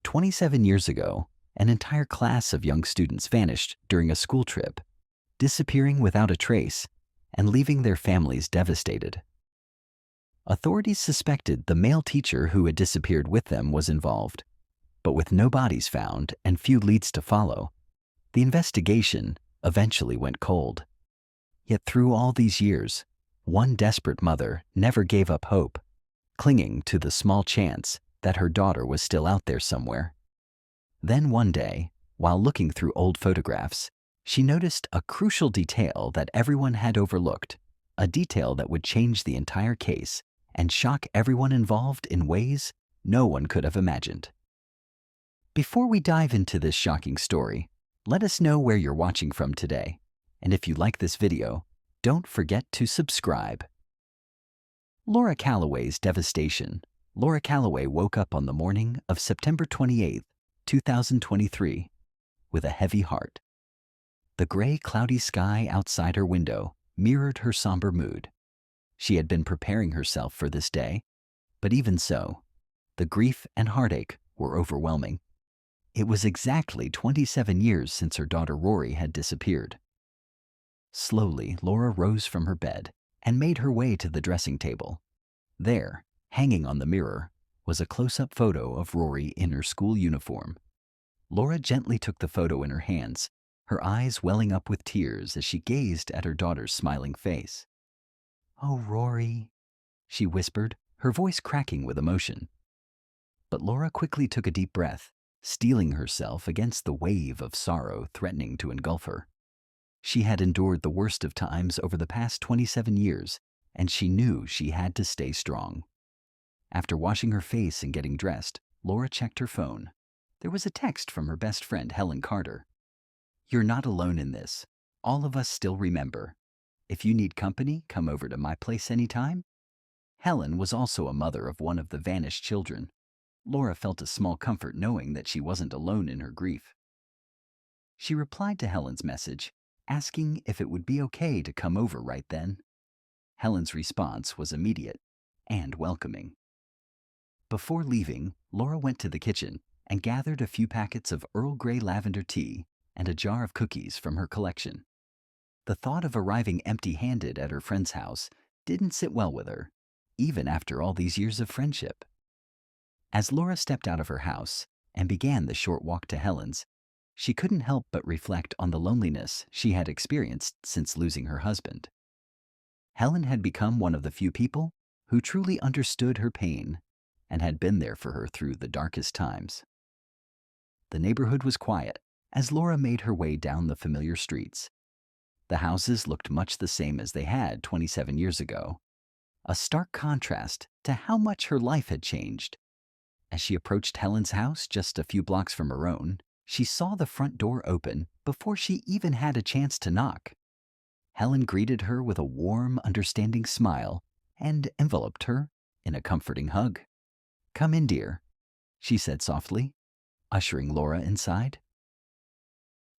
27 years ago, an entire class of young students vanished during a school trip, disappearing without a trace and leaving their families devastated. Authorities suspected the male teacher who had disappeared with them was involved, but with no bodies found and few leads to follow, the investigation eventually went cold. Yet through all these years, one desperate mother never gave up hope, clinging to the small chance that her daughter was still out there somewhere. Then one day, while looking through old photographs, she noticed a crucial detail that everyone had overlooked, a detail that would change the entire case and shock everyone involved in ways no one could have imagined. Before we dive into this shocking story, let us know where you're watching from today. And if you like this video, don't forget to subscribe. Laura Calloway's devastation. Laura Calloway woke up on the morning of September 28, 2023, with a heavy heart. The gray, cloudy sky outside her window mirrored her somber mood. She had been preparing herself for this day, but even so, the grief and heartache were overwhelming. It was exactly 27 years since her daughter Rory had disappeared. Slowly, Laura rose from her bed and made her way to the dressing table. There, hanging on the mirror, was a close-up photo of Rory in her school uniform. Laura gently took the photo in her hands, her eyes welling up with tears as she gazed at her daughter's smiling face. "Oh, Rory," she whispered, her voice cracking with emotion. But Laura quickly took a deep breath, steeling herself against the wave of sorrow threatening to engulf her. She had endured the worst of times over the past 27 years, and she knew she had to stay strong. After washing her face and getting dressed, Laura checked her phone. There was a text from her best friend, Helen Carter. "You're not alone in this. All of us still remember. If you need company, come over to my place anytime." Helen was also a mother of one of the vanished children. Laura felt a small comfort knowing that she wasn't alone in her grief. She replied to Helen's message, asking if it would be okay to come over right then. Helen's response was immediate and welcoming. Before leaving, Laura went to the kitchen and gathered a few packets of Earl Grey lavender tea and a jar of cookies from her collection. The thought of arriving empty-handed at her friend's house didn't sit well with her, even after all these years of friendship. As Laura stepped out of her house and began the short walk to Helen's, she couldn't help but reflect on the loneliness she had experienced since losing her husband. Helen had become one of the few people who truly understood her pain and had been there for her through the darkest times. The neighborhood was quiet as Laura made her way down the familiar streets. The houses looked much the same as they had 27 years ago, a stark contrast to how much her life had changed. As she approached Helen's house just a few blocks from her own, she saw the front door open before she even had a chance to knock. Helen greeted her with a warm, understanding smile and enveloped her in a comforting hug. "Come in, dear," she said softly, ushering Laura inside.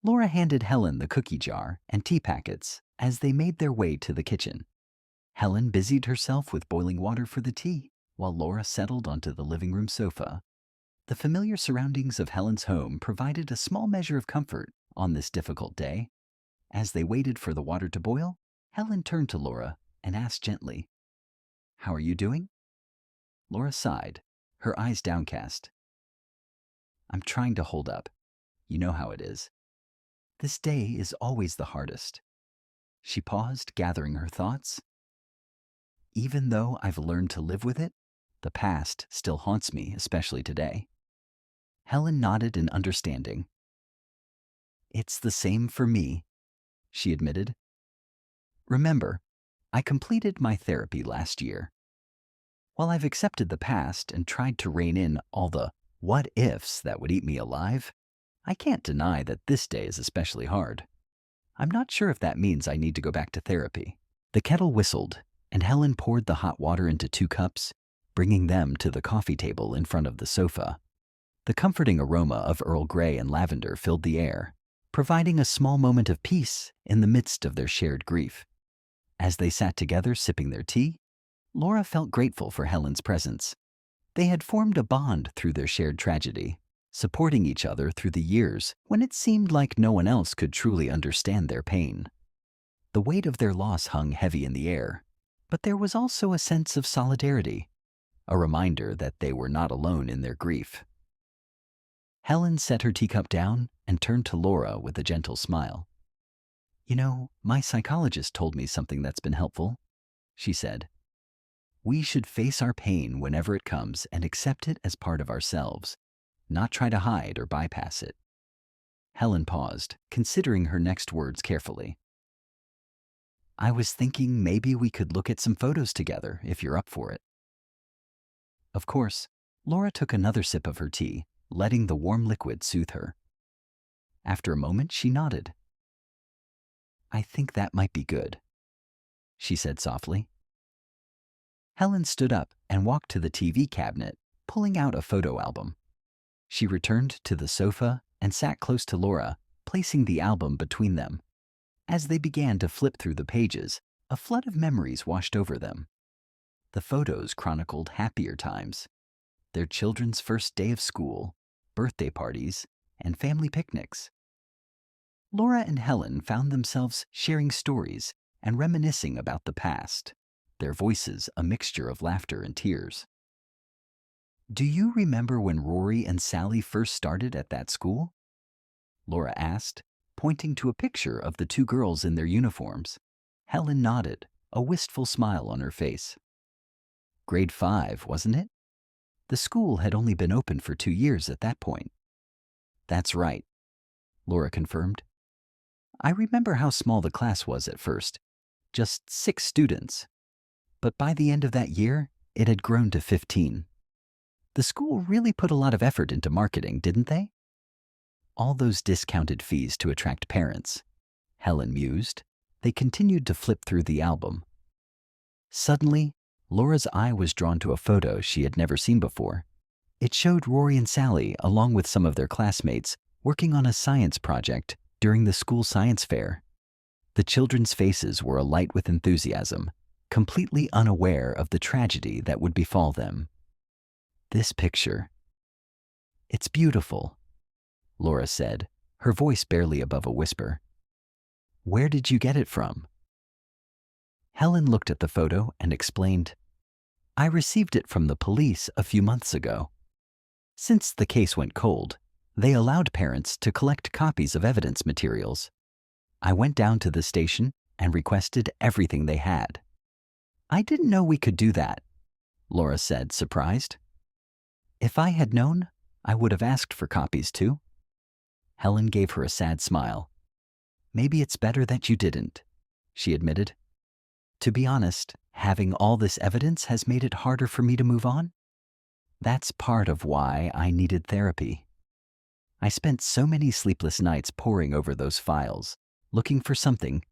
Laura handed Helen the cookie jar and tea packets as they made their way to the kitchen. Helen busied herself with boiling water for the tea, while Laura settled onto the living room sofa. The familiar surroundings of Helen's home provided a small measure of comfort on this difficult day. As they waited for the water to boil, Helen turned to Laura and asked gently, "How are you doing?" Laura sighed, her eyes downcast. "I'm trying to hold up. You know how it is. This day is always the hardest." She paused, gathering her thoughts. "Even though I've learned to live with it, the past still haunts me, especially today." Helen nodded in understanding. "It's the same for me," she admitted. "Remember, I completed my therapy last year. While I've accepted the past and tried to rein in all the what-ifs that would eat me alive, I can't deny that this day is especially hard. I'm not sure if that means I need to go back to therapy." The kettle whistled, and Helen poured the hot water into 2 cups, bringing them to the coffee table in front of the sofa. The comforting aroma of Earl Grey and lavender filled the air, providing a small moment of peace in the midst of their shared grief. As they sat together sipping their tea, Laura felt grateful for Helen's presence. They had formed a bond through their shared tragedy, supporting each other through the years when it seemed like no one else could truly understand their pain. The weight of their loss hung heavy in the air, but there was also a sense of solidarity, a reminder that they were not alone in their grief. Helen set her teacup down and turned to Laura with a gentle smile. "You know, my psychologist told me something that's been helpful," she said. "We should face our pain whenever it comes and accept it as part of ourselves, not try to hide or bypass it." Helen paused, considering her next words carefully. "I was thinking maybe we could look at some photos together if you're up for it." Of course, Laura took another sip of her tea, letting the warm liquid soothe her. After a moment, she nodded. "I think that might be good," she said softly. Helen stood up and walked to the TV cabinet, pulling out a photo album. She returned to the sofa and sat close to Laura, placing the album between them. As they began to flip through the pages, a flood of memories washed over them. The photos chronicled happier times, their children's first day of school, birthday parties, and family picnics. Laura and Helen found themselves sharing stories and reminiscing about the past, their voices a mixture of laughter and tears. "Do you remember when Rory and Sally first started at that school?" Laura asked, pointing to a picture of the two girls in their uniforms. Helen nodded, a wistful smile on her face. "Grade 5, wasn't it? The school had only been open for 2 years at that point." "That's right," Laura confirmed. "I remember how small the class was at first, just 6 students. But by the end of that year, it had grown to 15. The school really put a lot of effort into marketing, didn't they?" "All those discounted fees to attract parents," Helen mused. They continued to flip through the album. Suddenly, Laura's eye was drawn to a photo she had never seen before. It showed Rory and Sally, along with some of their classmates, working on a science project during the school science fair. The children's faces were alight with enthusiasm, completely unaware of the tragedy that would befall them. "This picture. It's beautiful," Laura said, her voice barely above a whisper. "Where did you get it from?" Helen looked at the photo and explained, "I received it from the police a few months ago. Since the case went cold, they allowed parents to collect copies of evidence materials. I went down to the station and requested everything they had." "I didn't know we could do that," Laura said, surprised. "If I had known, I would have asked for copies too." Helen gave her a sad smile. "Maybe it's better that you didn't," she admitted. "To be honest, having all this evidence has made it harder for me to move on. That's part of why I needed therapy. I spent so many sleepless nights poring over those files, looking for something,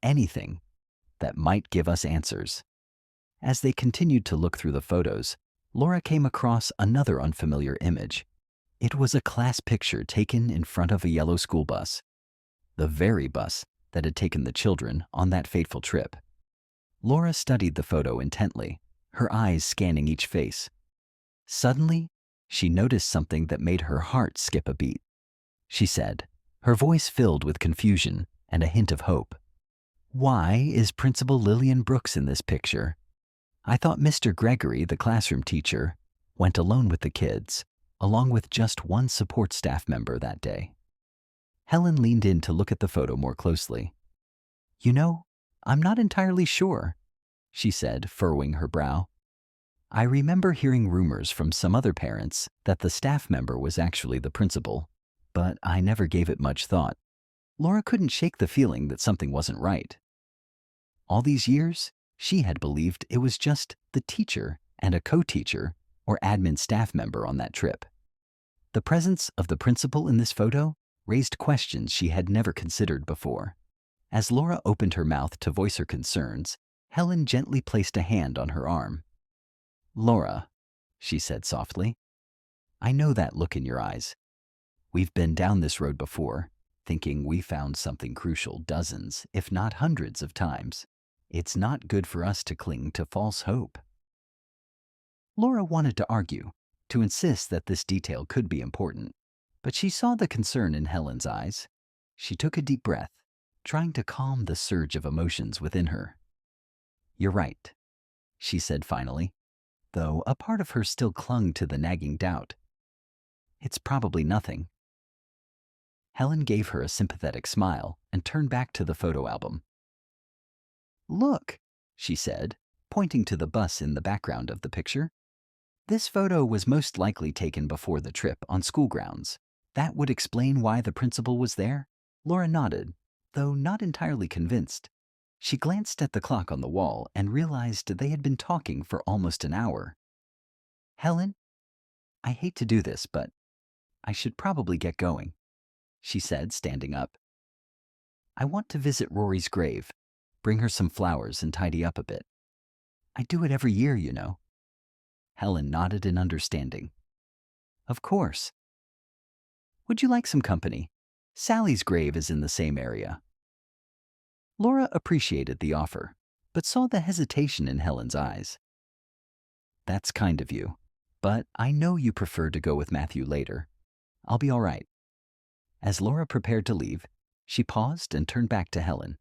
anything, that might give us answers." As they continued to look through the photos, Laura came across another unfamiliar image. It was a class picture taken in front of a yellow school bus, the very bus that had taken the children on that fateful trip. Laura studied the photo intently, her eyes scanning each face. Suddenly, she noticed something that made her heart skip a beat. She said, her voice filled with confusion and a hint of hope, "Why is Principal Lillian Brooks in this picture? I thought Mr. Gregory, the classroom teacher, went alone with the kids, along with just one support staff member that day." Helen leaned in to look at the photo more closely. "You know, I'm not entirely sure," she said, furrowing her brow. "I remember hearing rumors from some other parents that the staff member was actually the principal, but I never gave it much thought." Laura couldn't shake the feeling that something wasn't right. All these years, she had believed it was just the teacher and a co-teacher or admin staff member on that trip. The presence of the principal in this photo raised questions she had never considered before. As Laura opened her mouth to voice her concerns, Helen gently placed a hand on her arm. "Laura," she said softly, "I know that look in your eyes. We've been down this road before, thinking we found something crucial dozens, if not hundreds of times. It's not good for us to cling to false hope." Laura wanted to argue, to insist that this detail could be important, But she saw the concern in Helen's eyes. She took a deep breath, trying to calm the surge of emotions within her. "You're right," she said finally, though a part of her still clung to the nagging doubt. "It's probably nothing." Helen gave her a sympathetic smile and turned back to the photo album. "Look," she said, pointing to the bus in the background of the picture. "This photo was most likely taken before the trip on school grounds. That would explain why the principal was there." Laura nodded, though not entirely convinced. She glanced at the clock on the wall and realized they had been talking for almost an hour. "Helen, I hate to do this, but I should probably get going," she said, standing up. "I want to visit Rory's grave, bring her some flowers and tidy up a bit. I do it every year, you know." Helen nodded in understanding. "Of course. Would you like some company? Sally's grave is in the same area." Laura appreciated the offer, but saw the hesitation in Helen's eyes. "That's kind of you, but I know you prefer to go with Matthew later. I'll be all right." As Laura prepared to leave, she paused and turned back to Helen.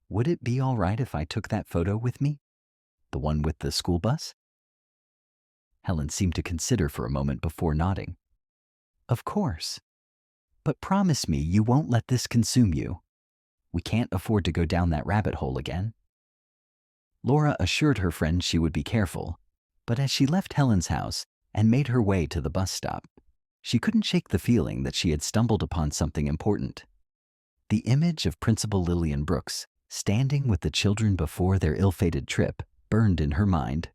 "Would it be all right if I took that photo with me? The one with the school bus?" Helen seemed to consider for a moment before nodding. "Of course. But promise me you won't let this consume you. We can't afford to go down that rabbit hole again." Laura assured her friend she would be careful, but as she left Helen's house and made her way to the bus stop, she couldn't shake the feeling that she had stumbled upon something important. The image of Principal Lillian Brooks standing with the children before their ill-fated trip burned in her mind.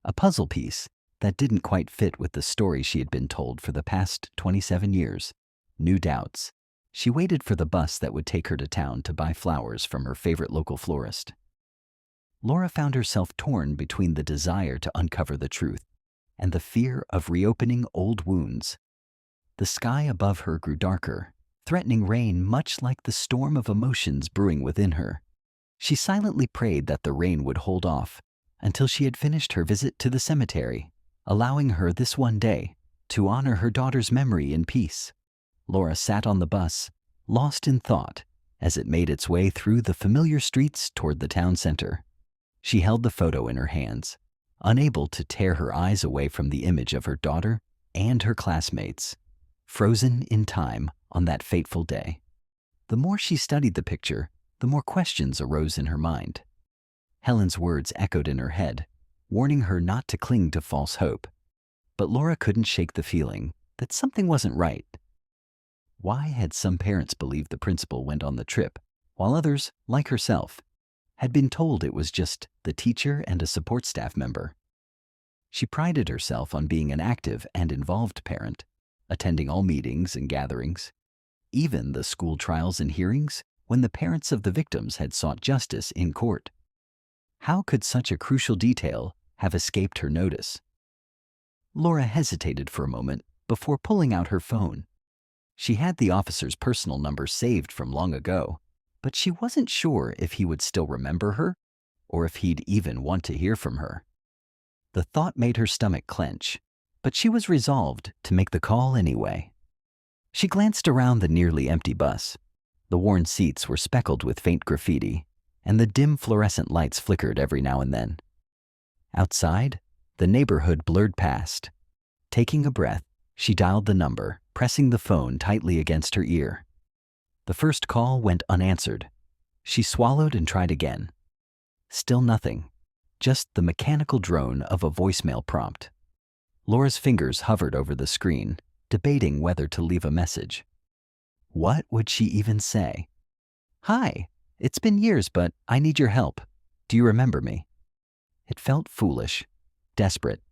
A puzzle piece that didn't quite fit with the story she had been told for the past 27 years. New doubts. She waited for the bus that would take her to town to buy flowers from her favorite local florist. Laura found herself torn between the desire to uncover the truth and the fear of reopening old wounds. The sky above her grew darker, threatening rain much like the storm of emotions brewing within her. She silently prayed that the rain would hold off until she had finished her visit to the cemetery, allowing her this one day to honor her daughter's memory in peace. Laura sat on the bus, lost in thought, as it made its way through the familiar streets toward the town center. She held the photo in her hands, unable to tear her eyes away from the image of her daughter and her classmates, frozen in time on that fateful day. The more she studied the picture, the more questions arose in her mind. Helen's words echoed in her head, warning her not to cling to false hope. But Laura couldn't shake the feeling that something wasn't right. Why had some parents believed the principal went on the trip, while others, like herself, had been told it was just the teacher and a support staff member? She prided herself on being an active and involved parent, attending all meetings and gatherings, even the school trials and hearings when the parents of the victims had sought justice in court. How could such a crucial detail have escaped her notice? Laura hesitated for a moment before pulling out her phone. She had the officer's personal number saved from long ago, but she wasn't sure if he would still remember her or if he'd even want to hear from her. The thought made her stomach clench, but she was resolved to make the call anyway. She glanced around the nearly empty bus. The worn seats were speckled with faint graffiti, and the dim fluorescent lights flickered every now and then. Outside, the neighborhood blurred past. Taking a breath, she dialed the number, pressing the phone tightly against her ear. The first call went unanswered. She swallowed and tried again. Still nothing, just the mechanical drone of a voicemail prompt. Laura's fingers hovered over the screen, debating whether to leave a message. What would she even say? "Hi, it's been years, but I need your help. Do you remember me?" It felt foolish, desperate.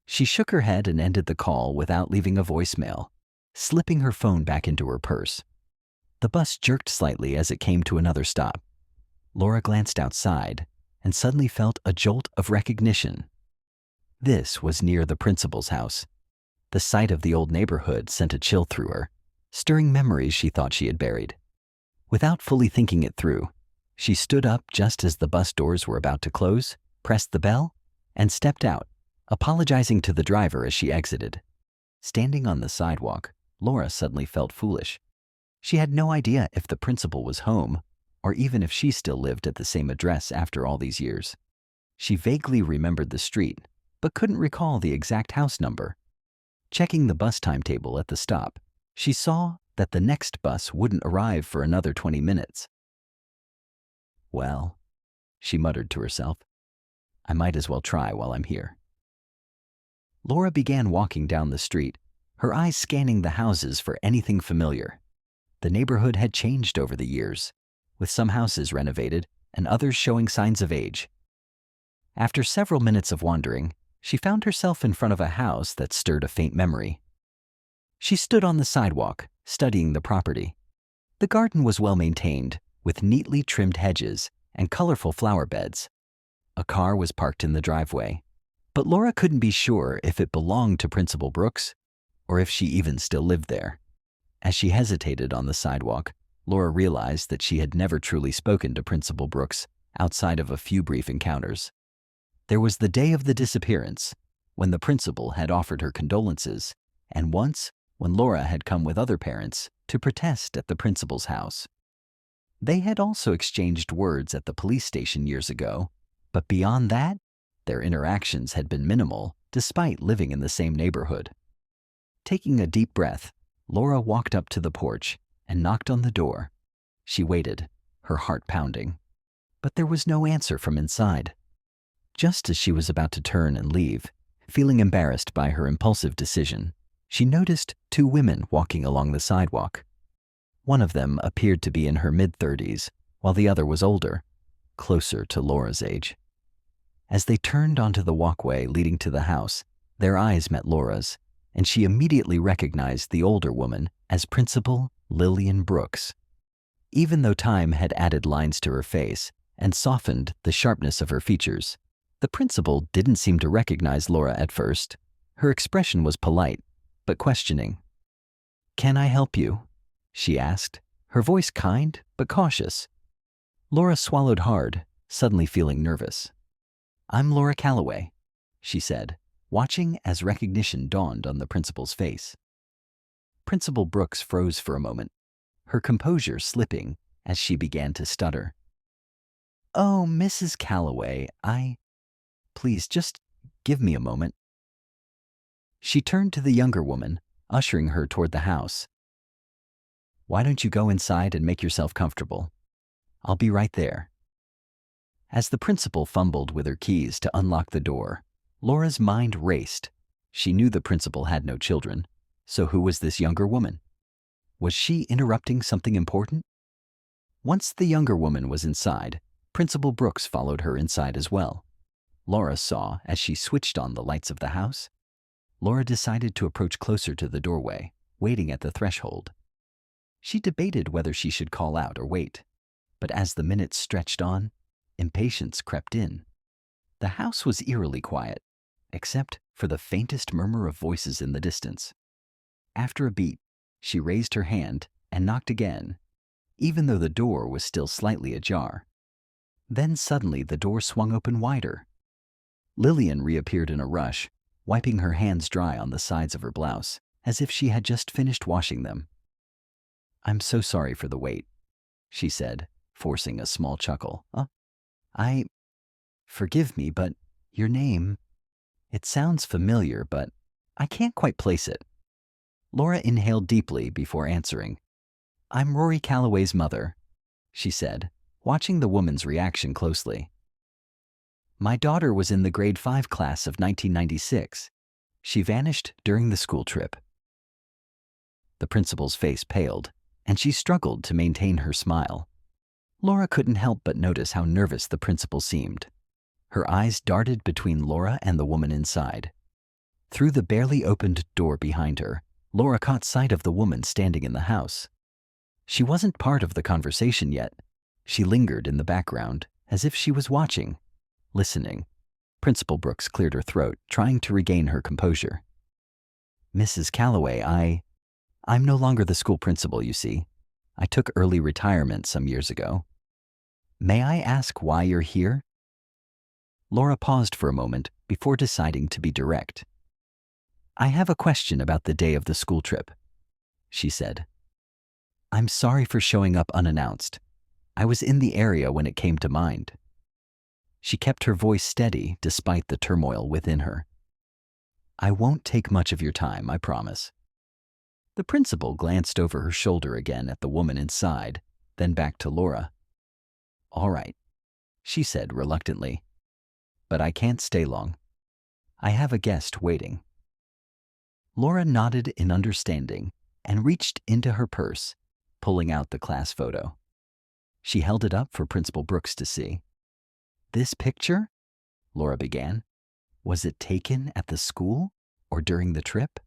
She shook her head and ended the call without leaving a voicemail, slipping her phone back into her purse. The bus jerked slightly as it came to another stop. Laura glanced outside and suddenly felt a jolt of recognition. This was near the principal's house. The sight of the old neighborhood sent a chill through her, stirring memories she thought she had buried. Without fully thinking it through, she stood up just as the bus doors were about to close, pressed the bell, and stepped out, apologizing to the driver as she exited. Standing on the sidewalk, Laura suddenly felt foolish. She had no idea if the principal was home, or even if she still lived at the same address after all these years. She vaguely remembered the street, but couldn't recall the exact house number. Checking the bus timetable at the stop, she saw that the next bus wouldn't arrive for another 20 minutes. Well, she muttered to herself, I might as well try while I'm here. Laura began walking down the street, her eyes scanning the houses for anything familiar. The neighborhood had changed over the years, with some houses renovated and others showing signs of age. After several minutes of wandering, she found herself in front of a house that stirred a faint memory. She stood on the sidewalk, studying the property. The garden was well maintained, with neatly trimmed hedges and colorful flower beds. A car was parked in the driveway, but Laura couldn't be sure if it belonged to Principal Brooks or if she even still lived there. As she hesitated on the sidewalk, Laura realized that she had never truly spoken to Principal Brooks outside of a few brief encounters. There was the day of the disappearance, when the principal had offered her condolences, and once when Laura had come with other parents to protest at the principal's house. They had also exchanged words at the police station years ago, but beyond that, their interactions had been minimal despite living in the same neighborhood. Taking a deep breath, Laura walked up to the porch and knocked on the door. She waited, her heart pounding, but there was no answer from inside. Just as she was about to turn and leave, feeling embarrassed by her impulsive decision, she noticed two women walking along the sidewalk. One of them appeared to be in her mid-30s, while the other was older, closer to Laura's age. As they turned onto the walkway leading to the house, their eyes met Laura's, and she immediately recognized the older woman as Principal Lillian Brooks. Even though time had added lines to her face and softened the sharpness of her features, the principal didn't seem to recognize Laura at first. Her expression was polite, but questioning. "Can I help you?" she asked, her voice kind but cautious. Laura swallowed hard, suddenly feeling nervous. "I'm Laura Calloway," she said, watching as recognition dawned on the principal's face. Principal Brooks froze for a moment, her composure slipping as she began to stutter. "Oh, Mrs. Calloway, Please, just give me a moment." She turned to the younger woman, ushering her toward the house. "Why don't you go inside and make yourself comfortable? I'll be right there." As the principal fumbled with her keys to unlock the door, Laura's mind raced. She knew the principal had no children, so who was this younger woman? Was she interrupting something important? Once the younger woman was inside, Principal Brooks followed her inside as well. Laura saw as she switched on the lights of the house. Laura decided to approach closer to the doorway, waiting at the threshold. She debated whether she should call out or wait, but as the minutes stretched on, impatience crept in. The house was eerily quiet, except for the faintest murmur of voices in the distance. After a beat, she raised her hand and knocked again, even though the door was still slightly ajar. Then suddenly the door swung open wider. Lillian reappeared in a rush, wiping her hands dry on the sides of her blouse, as if she had just finished washing them. "I'm so sorry for the wait," she said, forcing a small chuckle. Forgive me, but your name, it sounds familiar, but I can't quite place it." Laura inhaled deeply before answering. "I'm Rory Calloway's mother," she said, watching the woman's reaction closely. "My daughter was in the grade 5 class of 1996. She vanished during the school trip." The principal's face paled, and she struggled to maintain her smile. Laura couldn't help but notice how nervous the principal seemed. Her eyes darted between Laura and the woman inside. Through the barely opened door behind her, Laura caught sight of the woman standing in the house. She wasn't part of the conversation yet. She lingered in the background, as if she was watching, listening. Principal Brooks cleared her throat, trying to regain her composure. "Mrs. Calloway, I'm no longer the school principal, you see. I took early retirement some years ago. May I ask why you're here?" Laura paused for a moment before deciding to be direct. "I have a question about the day of the school trip. she said. "I'm sorry for showing up unannounced. I was in the area when it came to mind." She kept her voice steady despite the turmoil within her. "I won't take much of your time, I promise." The principal glanced over her shoulder again at the woman inside, then back to Laura. "All right," she said reluctantly, "but I can't stay long. I have a guest waiting." Laura nodded in understanding and reached into her purse, pulling out the class photo. She held it up for Principal Brooks to see. "This picture?" Laura began. "Was it taken at the school or during the trip?"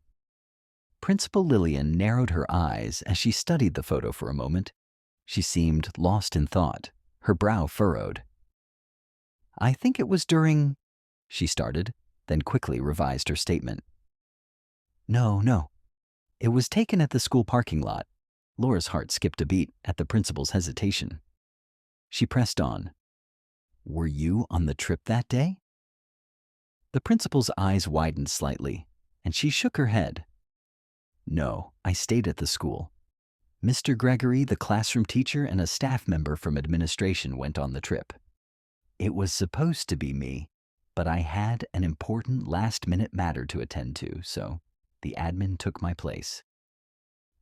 Principal Lillian narrowed her eyes as she studied the photo for a moment. She seemed lost in thought, her brow furrowed. "I think it was during," she started, then quickly revised her statement. No. It was taken at the school parking lot." Laura's heart skipped a beat at the principal's hesitation. She pressed on. "Were you on the trip that day?" The principal's eyes widened slightly, and she shook her head. "No, I stayed at the school. Mr. Gregory, the classroom teacher, and a staff member from administration went on the trip. It was supposed to be me, but I had an important last-minute matter to attend to, so the admin took my place."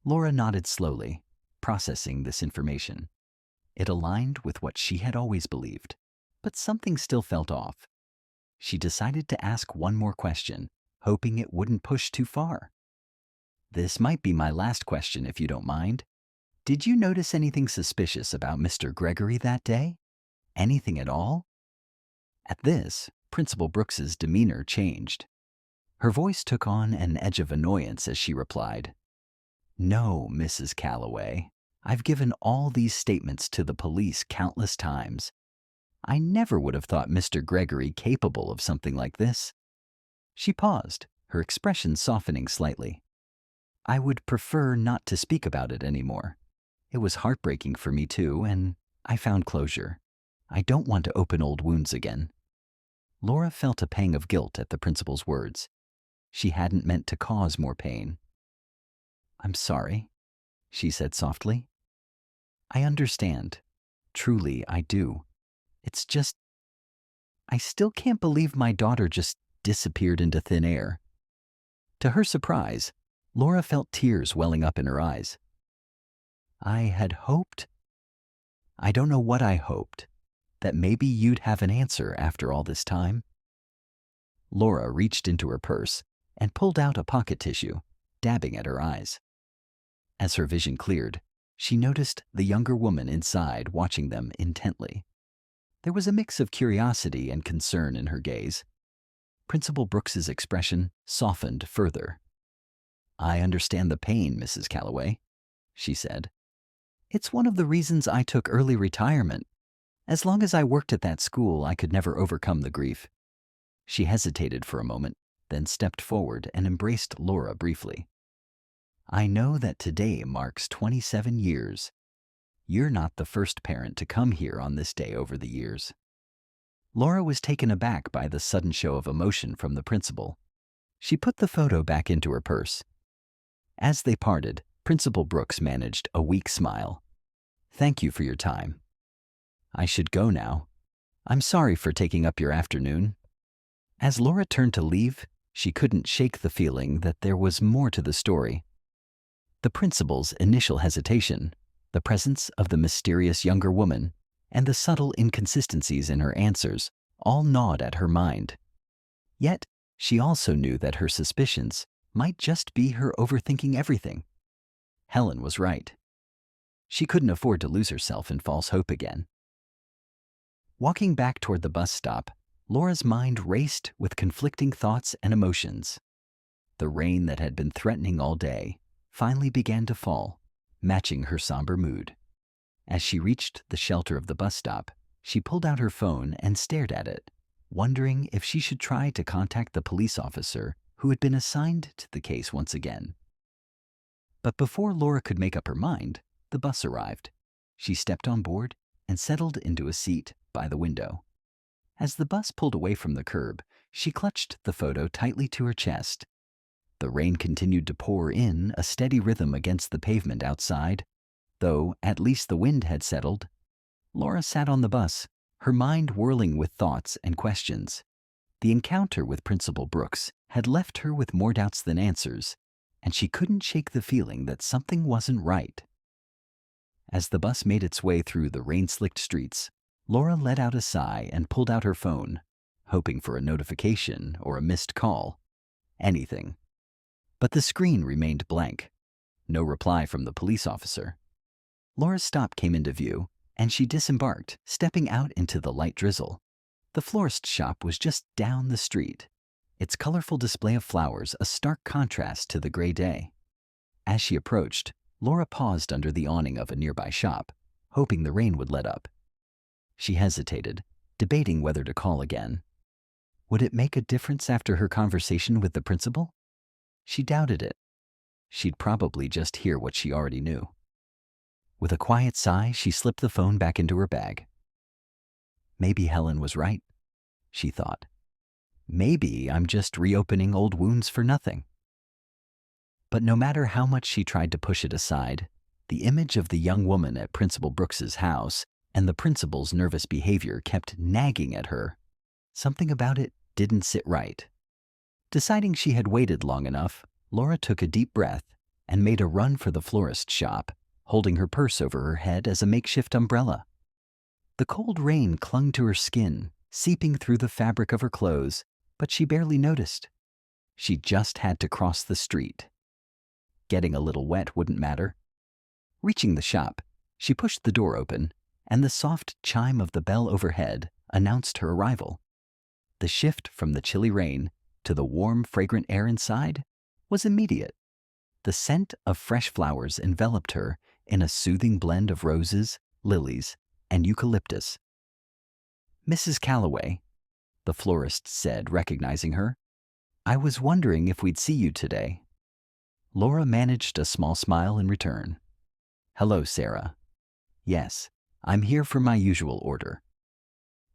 Laura nodded slowly, processing this information. It aligned with what she had always believed, but something still felt off. She decided to ask one more question, hoping it wouldn't push too far. "This might be my last question if you don't mind. Did you notice anything suspicious about Mr. Gregory that day? Anything at all?" At this, Principal Brooks's demeanor changed. Her voice took on an edge of annoyance as she replied, "No, Mrs. Calloway. I've given all these statements to the police countless times. I never would have thought Mr. Gregory capable of something like this." She paused, her expression softening slightly. "I would prefer not to speak about it anymore. It was heartbreaking for me too, and I found closure. I don't want to open old wounds again." Laura felt a pang of guilt at the principal's words. She hadn't meant to cause more pain. "I'm sorry," she said softly. "I understand. Truly, I do. It's just, I still can't believe my daughter just disappeared into thin air." To her surprise, Laura felt tears welling up in her eyes. "I had hoped, I don't know what I hoped, that maybe you'd have an answer after all this time." Laura reached into her purse and pulled out a pocket tissue, dabbing at her eyes. As her vision cleared, she noticed the younger woman inside watching them intently. There was a mix of curiosity and concern in her gaze. Principal Brooks's expression softened further. "I understand the pain, Mrs. Calloway," she said. "It's one of the reasons I took early retirement. As long as I worked at that school, I could never overcome the grief." She hesitated for a moment, then stepped forward and embraced Laura briefly. "I know that today marks 27 years. You're not the first parent to come here on this day over the years." Laura was taken aback by the sudden show of emotion from the principal. She put the photo back into her purse. As they parted, Principal Brooks managed a weak smile. "Thank you for your time. I should go now. I'm sorry for taking up your afternoon." As Laura turned to leave, she couldn't shake the feeling that there was more to the story. The principal's initial hesitation, the presence of the mysterious younger woman, and the subtle inconsistencies in her answers all gnawed at her mind. Yet, she also knew that her suspicions might just be her overthinking everything. Helen was right. She couldn't afford to lose herself in false hope again. Walking back toward the bus stop, Laura's mind raced with conflicting thoughts and emotions. The rain that had been threatening all day finally began to fall, matching her somber mood. As she reached the shelter of the bus stop, she pulled out her phone and stared at it, wondering if she should try to contact the police officer who had been assigned to the case once again. But before Laura could make up her mind, the bus arrived. She stepped on board and settled into a seat by the window. As the bus pulled away from the curb, she clutched the photo tightly to her chest. The rain continued to pour in a steady rhythm against the pavement outside. Though at least the wind had settled, Laura sat on the bus, her mind whirling with thoughts and questions. The encounter with Principal Brooks had left her with more doubts than answers, and she couldn't shake the feeling that something wasn't right. As the bus made its way through the rain-slicked streets, Laura let out a sigh and pulled out her phone, hoping for a notification or a missed call. Anything. But the screen remained blank. No reply from the police officer. Laura's stop came into view, and she disembarked, stepping out into the light drizzle. The florist shop was just down the street, its colorful display of flowers a stark contrast to the gray day. As she approached, Laura paused under the awning of a nearby shop, hoping the rain would let up. She hesitated, debating whether to call again. Would it make a difference after her conversation with the principal? She doubted it. She'd probably just hear what she already knew. With a quiet sigh, she slipped the phone back into her bag. Maybe Helen was right, she thought. Maybe I'm just reopening old wounds for nothing. But no matter how much she tried to push it aside, the image of the young woman at Principal Brooks's house and the principal's nervous behavior kept nagging at her. Something about it didn't sit right. Deciding she had waited long enough, Laura took a deep breath and made a run for the florist shop, holding her purse over her head as a makeshift umbrella. The cold rain clung to her skin, seeping through the fabric of her clothes, but she barely noticed. She just had to cross the street. Getting a little wet wouldn't matter. Reaching the shop, she pushed the door open, and the soft chime of the bell overhead announced her arrival. The shift from the chilly rain to the warm, fragrant air inside was immediate. The scent of fresh flowers enveloped her in a soothing blend of roses, lilies, and eucalyptus. "Mrs. Calloway," the florist said, recognizing her, "I was wondering if we'd see you today." Laura managed a small smile in return. "Hello, Sarah. Yes, I'm here for my usual order."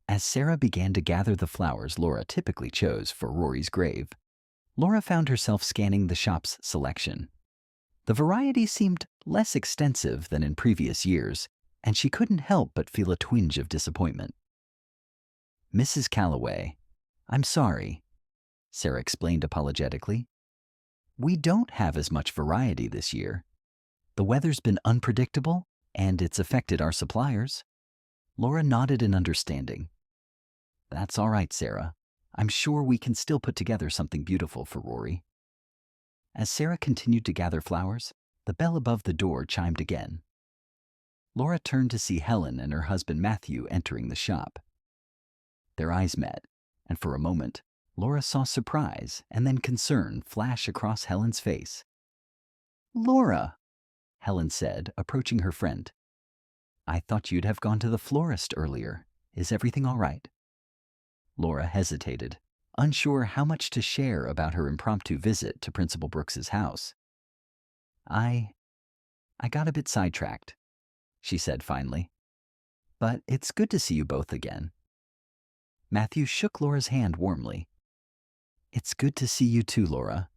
As Sarah began to gather the flowers Laura typically chose for Rory's grave, Laura found herself scanning the shop's selection. The variety seemed less extensive than in previous years, and she couldn't help but feel a twinge of disappointment. "Mrs. Calloway, I'm sorry," Sarah explained apologetically. "We don't have as much variety this year. The weather's been unpredictable, and it's affected our suppliers." Laura nodded in understanding. "That's all right, Sarah. I'm sure we can still put together something beautiful for Rory." As Sarah continued to gather flowers, the bell above the door chimed again. Laura turned to see Helen and her husband Matthew entering the shop. Their eyes met, and for a moment, Laura saw surprise and then concern flash across Helen's face. "Laura," Helen said, approaching her friend. "I thought you'd have gone to the florist earlier. Is everything all right?" Laura hesitated, unsure how much to share about her impromptu visit to Principal Brooks's house. I got a bit sidetracked," she said finally. "But it's good to see you both again." Matthew shook Laura's hand warmly. "It's good to see you too, Laura.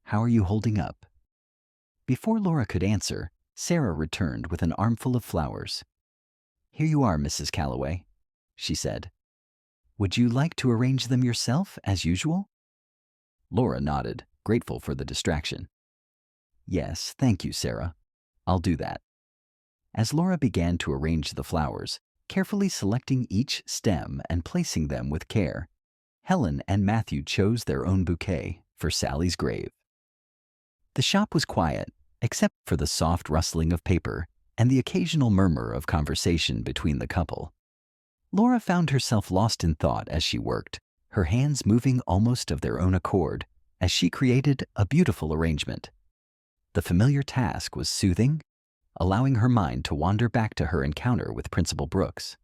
How are you holding up?" Before Laura could answer, Sarah returned with an armful of flowers. "Here you are, Mrs. Calloway," she said. "Would you like to arrange them yourself, as usual?" Laura nodded, grateful for the distraction. "Yes, thank you, Sarah. I'll do that." As Laura began to arrange the flowers, carefully selecting each stem and placing them with care, Helen and Matthew chose their own bouquet for Sally's grave. The shop was quiet, except for the soft rustling of paper and the occasional murmur of conversation between the couple. Laura found herself lost in thought as she worked, her hands moving almost of their own accord as she created a beautiful arrangement. The familiar task was soothing, allowing her mind to wander back to her encounter with Principal Brooks.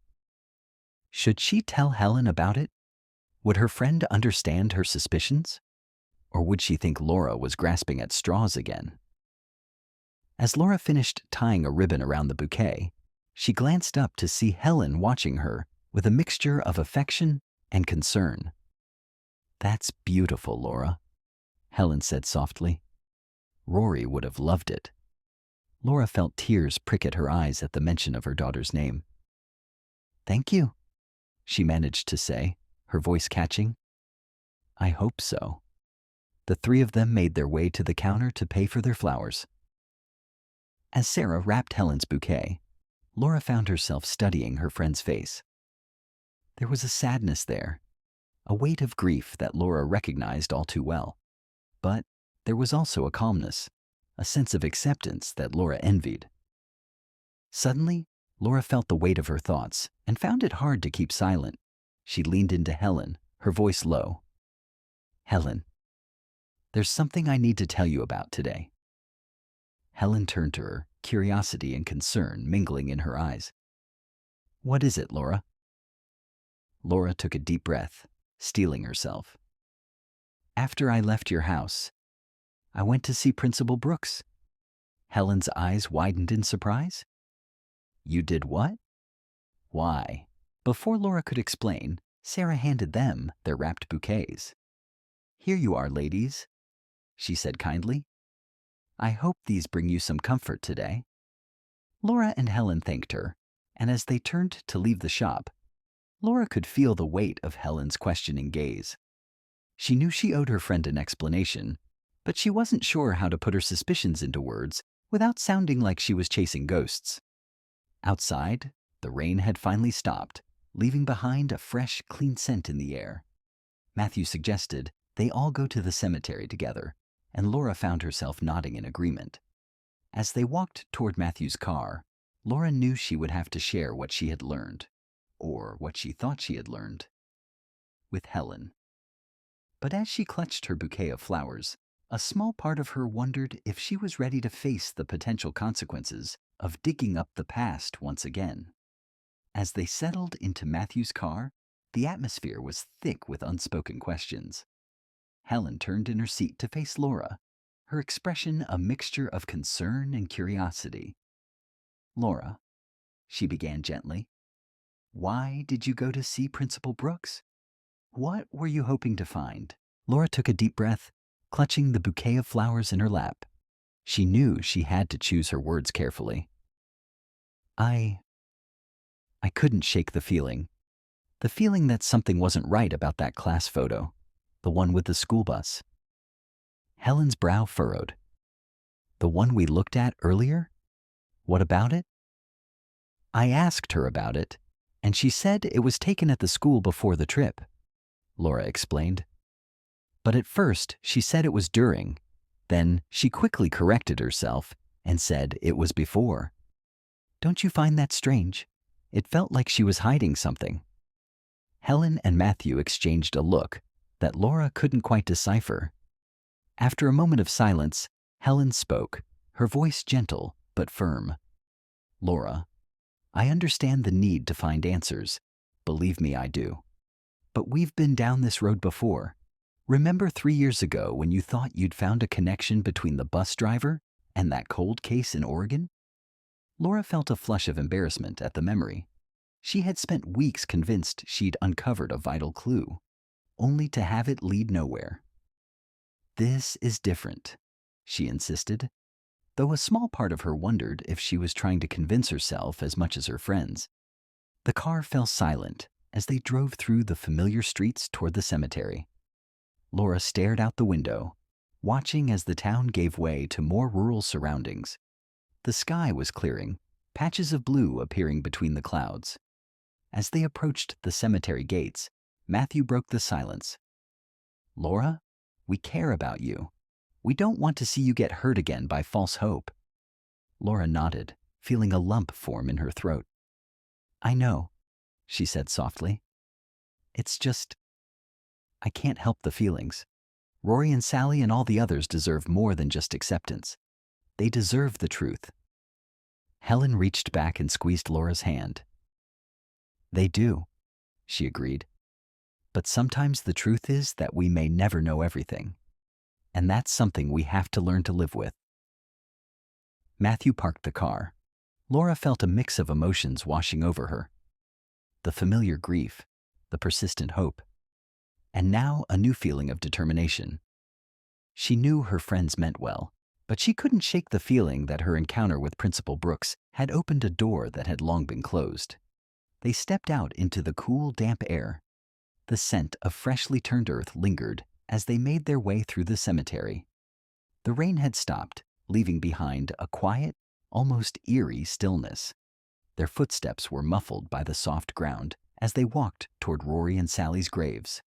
Should she tell Helen about it? Would her friend understand her suspicions? Or would she think Laura was grasping at straws again? As Laura finished tying a ribbon around the bouquet, she glanced up to see Helen watching her with a mixture of affection and concern. "That's beautiful, Laura," Helen said softly. Rory would have loved it. Laura felt tears prick at her eyes at the mention of her daughter's name. Thank you, she managed to say, her voice catching. I hope so. The three of them made their way to the counter to pay for their flowers. As Sarah wrapped Helen's bouquet, Laura found herself studying her friend's face. There was a sadness there, a weight of grief that Laura recognized all too well. But there was also a calmness, a sense of acceptance that Laura envied. Suddenly, Laura felt the weight of her thoughts and found it hard to keep silent. She leaned into Helen, her voice low. Helen, there's something I need to tell you about today. Helen turned to her, curiosity and concern mingling in her eyes. What is it, Laura? Laura took a deep breath, steeling herself. After I left your house, I went to see Principal Brooks. Helen's eyes widened in surprise. You did what? Why? Before Laura could explain, Sarah handed them their wrapped bouquets. Here you are, ladies, she said kindly. I hope these bring you some comfort today. Laura and Helen thanked her, and as they turned to leave the shop, Laura could feel the weight of Helen's questioning gaze. She knew she owed her friend an explanation, but she wasn't sure how to put her suspicions into words without sounding like she was chasing ghosts. Outside, the rain had finally stopped, leaving behind a fresh, clean scent in the air. Matthew suggested they all go to the cemetery together, and Laura found herself nodding in agreement. As they walked toward Matthew's car, Laura knew she would have to share what she had learned, or what she thought she had learned, with Helen. But as she clutched her bouquet of flowers, a small part of her wondered if she was ready to face the potential consequences of digging up the past once again. As they settled into Matthew's car, the atmosphere was thick with unspoken questions. Helen turned in her seat to face Laura, her expression a mixture of concern and curiosity. Laura, she began gently, why did you go to see Principal Brooks? What were you hoping to find? Laura took a deep breath, clutching the bouquet of flowers in her lap. She knew she had to choose her words carefully. I couldn't shake the feeling that something wasn't right about that class photo, the one with the school bus. Helen's brow furrowed. The one we looked at earlier? What about it? I asked her about it, and she said it was taken at the school before the trip, Laura explained. But at first, she said it was during. Then she quickly corrected herself and said it was before. Don't you find that strange? It felt like she was hiding something. Helen and Matthew exchanged a look that Laura couldn't quite decipher. After a moment of silence, Helen spoke, her voice gentle but firm. Laura, I understand the need to find answers. Believe me, I do. But we've been down this road before. Remember 3 years ago when you thought you'd found a connection between the bus driver and that cold case in Oregon? Laura felt a flush of embarrassment at the memory. She had spent weeks convinced she'd uncovered a vital clue, only to have it lead nowhere. This is different, she insisted, though a small part of her wondered if she was trying to convince herself as much as her friends. The car fell silent as they drove through the familiar streets toward the cemetery. Laura stared out the window, watching as the town gave way to more rural surroundings. The sky was clearing, patches of blue appearing between the clouds. As they approached the cemetery gates, Matthew broke the silence. Laura, we care about you. We don't want to see you get hurt again by false hope. Laura nodded, feeling a lump form in her throat. I know, she said softly. It's just, I can't help the feelings. Rory and Sally and all the others deserve more than just acceptance. They deserve the truth. Helen reached back and squeezed Laura's hand. They do, she agreed. But sometimes the truth is that we may never know everything. And that's something we have to learn to live with. Matthew parked the car. Laura felt a mix of emotions washing over her. The familiar grief, the persistent hope, and now a new feeling of determination. She knew her friends meant well, but she couldn't shake the feeling that her encounter with Principal Brooks had opened a door that had long been closed. They stepped out into the cool, damp air. The scent of freshly turned earth lingered as they made their way through the cemetery. The rain had stopped, leaving behind a quiet, almost eerie stillness. Their footsteps were muffled by the soft ground as they walked toward Rory and Sally's graves.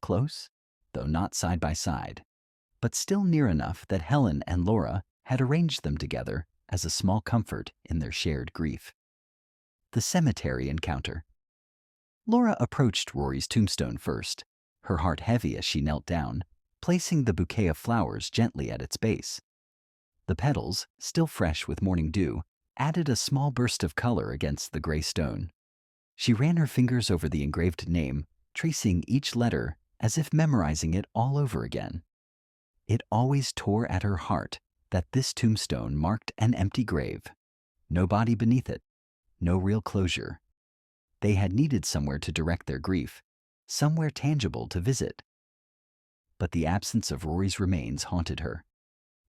Close, though not side by side, but still near enough that Helen and Laura had arranged them together as a small comfort in their shared grief. The cemetery encounter. Laura approached Rory's tombstone first, her heart heavy as she knelt down, placing the bouquet of flowers gently at its base. The petals, still fresh with morning dew, added a small burst of color against the gray stone. She ran her fingers over the engraved name, tracing each letter as if memorizing it all over again. It always tore at her heart that this tombstone marked an empty grave. No body beneath it, no real closure. They had needed somewhere to direct their grief, somewhere tangible to visit. But the absence of Rory's remains haunted her.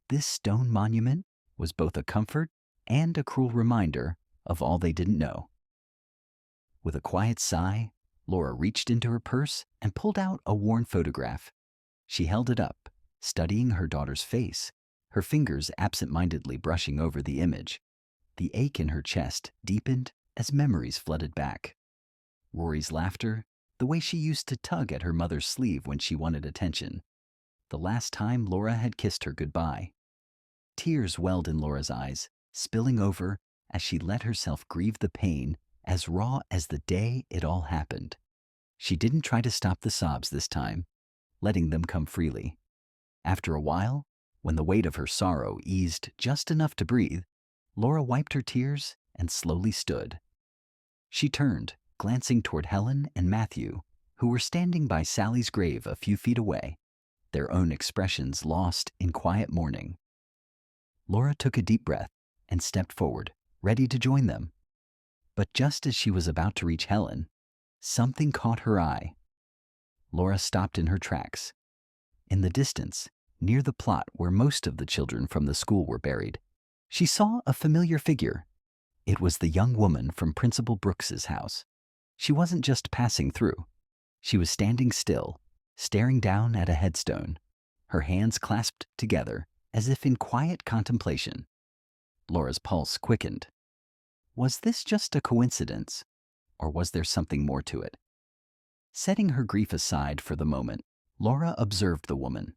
This stone monument was both a comfort and a cruel reminder of all they didn't know. With a quiet sigh, Laura reached into her purse and pulled out a worn photograph. She held it up, studying her daughter's face, her fingers absent-mindedly brushing over the image. The ache in her chest deepened as memories flooded back. Rory's laughter, the way she used to tug at her mother's sleeve when she wanted attention. The last time Laura had kissed her goodbye. Tears welled in Laura's eyes, spilling over as she let herself grieve the pain as raw as the day it all happened. She didn't try to stop the sobs this time, letting them come freely. After a while, when the weight of her sorrow eased just enough to breathe, Laura wiped her tears and slowly stood. She turned, glancing toward Helen and Matthew, who were standing by Sally's grave a few feet away, their own expressions lost in quiet mourning. Laura took a deep breath and stepped forward, ready to join them. But just as she was about to reach Helen, something caught her eye. Laura stopped in her tracks. In the distance, near the plot where most of the children from the school were buried, she saw a familiar figure. It was the young woman from Principal Brooks's house. She wasn't just passing through. She was standing still, staring down at a headstone, her hands clasped together as if in quiet contemplation. Laura's pulse quickened. Was this just a coincidence, or was there something more to it? Setting her grief aside for the moment, Laura observed the woman.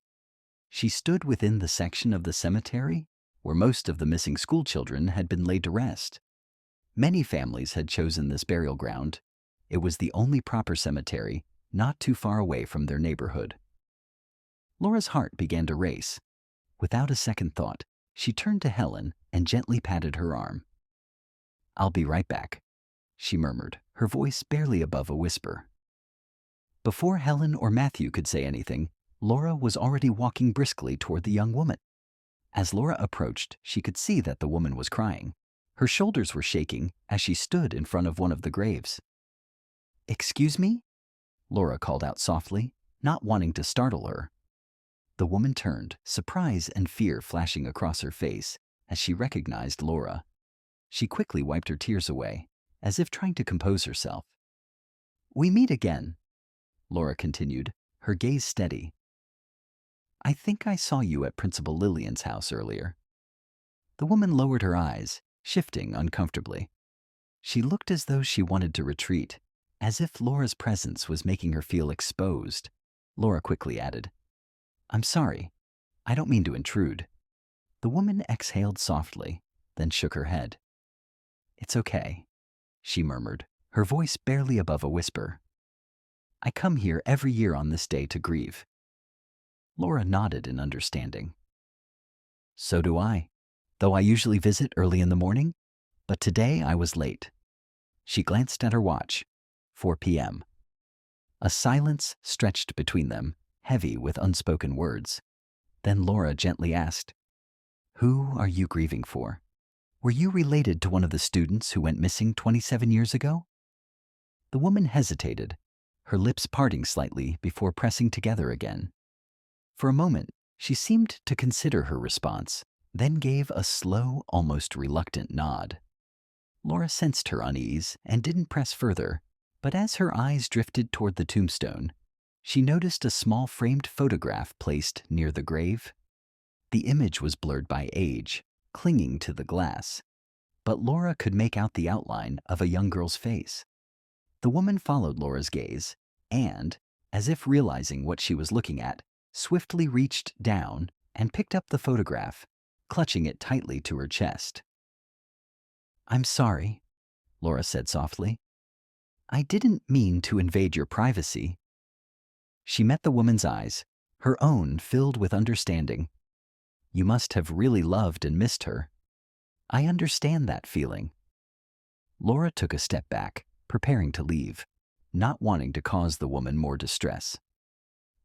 She stood within the section of the cemetery where most of the missing schoolchildren had been laid to rest. Many families had chosen this burial ground. It was the only proper cemetery not too far away from their neighborhood. Laura's heart began to race. Without a second thought, she turned to Helen and gently patted her arm. "I'll be right back," she murmured, her voice barely above a whisper. Before Helen or Matthew could say anything, Laura was already walking briskly toward the young woman. As Laura approached, she could see that the woman was crying. Her shoulders were shaking as she stood in front of one of the graves. "Excuse me?" Laura called out softly, not wanting to startle her. The woman turned, surprise and fear flashing across her face as she recognized Laura. She quickly wiped her tears away, as if trying to compose herself. "We meet again," Laura continued, her gaze steady. "I think I saw you at Principal Lillian's house earlier." The woman lowered her eyes, shifting uncomfortably. She looked as though she wanted to retreat, as if Laura's presence was making her feel exposed. Laura quickly added, "I'm sorry. I don't mean to intrude." The woman exhaled softly, then shook her head. "It's okay," she murmured, her voice barely above a whisper. "I come here every year on this day to grieve." Laura nodded in understanding. "So do I, though I usually visit early in the morning, but today I was late." She glanced at her watch. 4 p.m. A silence stretched between them, heavy with unspoken words. Then Laura gently asked, "Who are you grieving for? Were you related to one of the students who went missing 27 years ago?" The woman hesitated, her lips parting slightly before pressing together again. For a moment, She seemed to consider her response, then gave a slow, almost reluctant nod. Laura sensed her unease and didn't press further, but as her eyes drifted toward the tombstone, she noticed a small framed photograph placed near the grave. The image was blurred by age, clinging to the glass, but Laura could make out the outline of a young girl's face. The woman followed Laura's gaze and, as if realizing what she was looking at, swiftly reached down and picked up the photograph, clutching it tightly to her chest. "I'm sorry," Laura said softly. "I didn't mean to invade your privacy." She met the woman's eyes, her own filled with understanding. "You must have really loved and missed her. I understand that feeling." Laura took a step back, preparing to leave, not wanting to cause the woman more distress.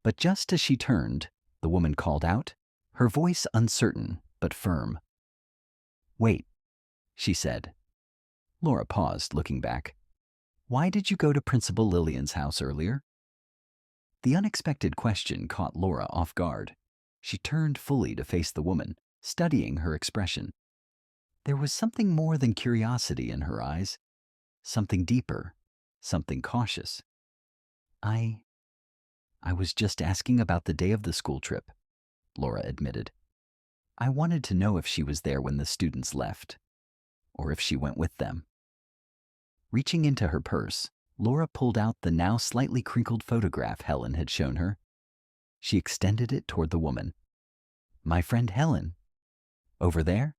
But just as she turned, the woman called out, her voice uncertain but firm. "Wait," she said. Laura paused, looking back. "Why did you go to Principal Lillian's house earlier?" The unexpected question caught Laura off guard. She turned fully to face the woman, studying her expression. There was something more than curiosity in her eyes, something deeper, something cautious. I was just asking about the day of the school trip," Laura admitted. "I wanted to know if she was there when the students left, or if she went with them." Reaching into her purse, Laura pulled out the now slightly crinkled photograph Helen had shown her. She extended it toward the woman. "My friend Helen. Over there?"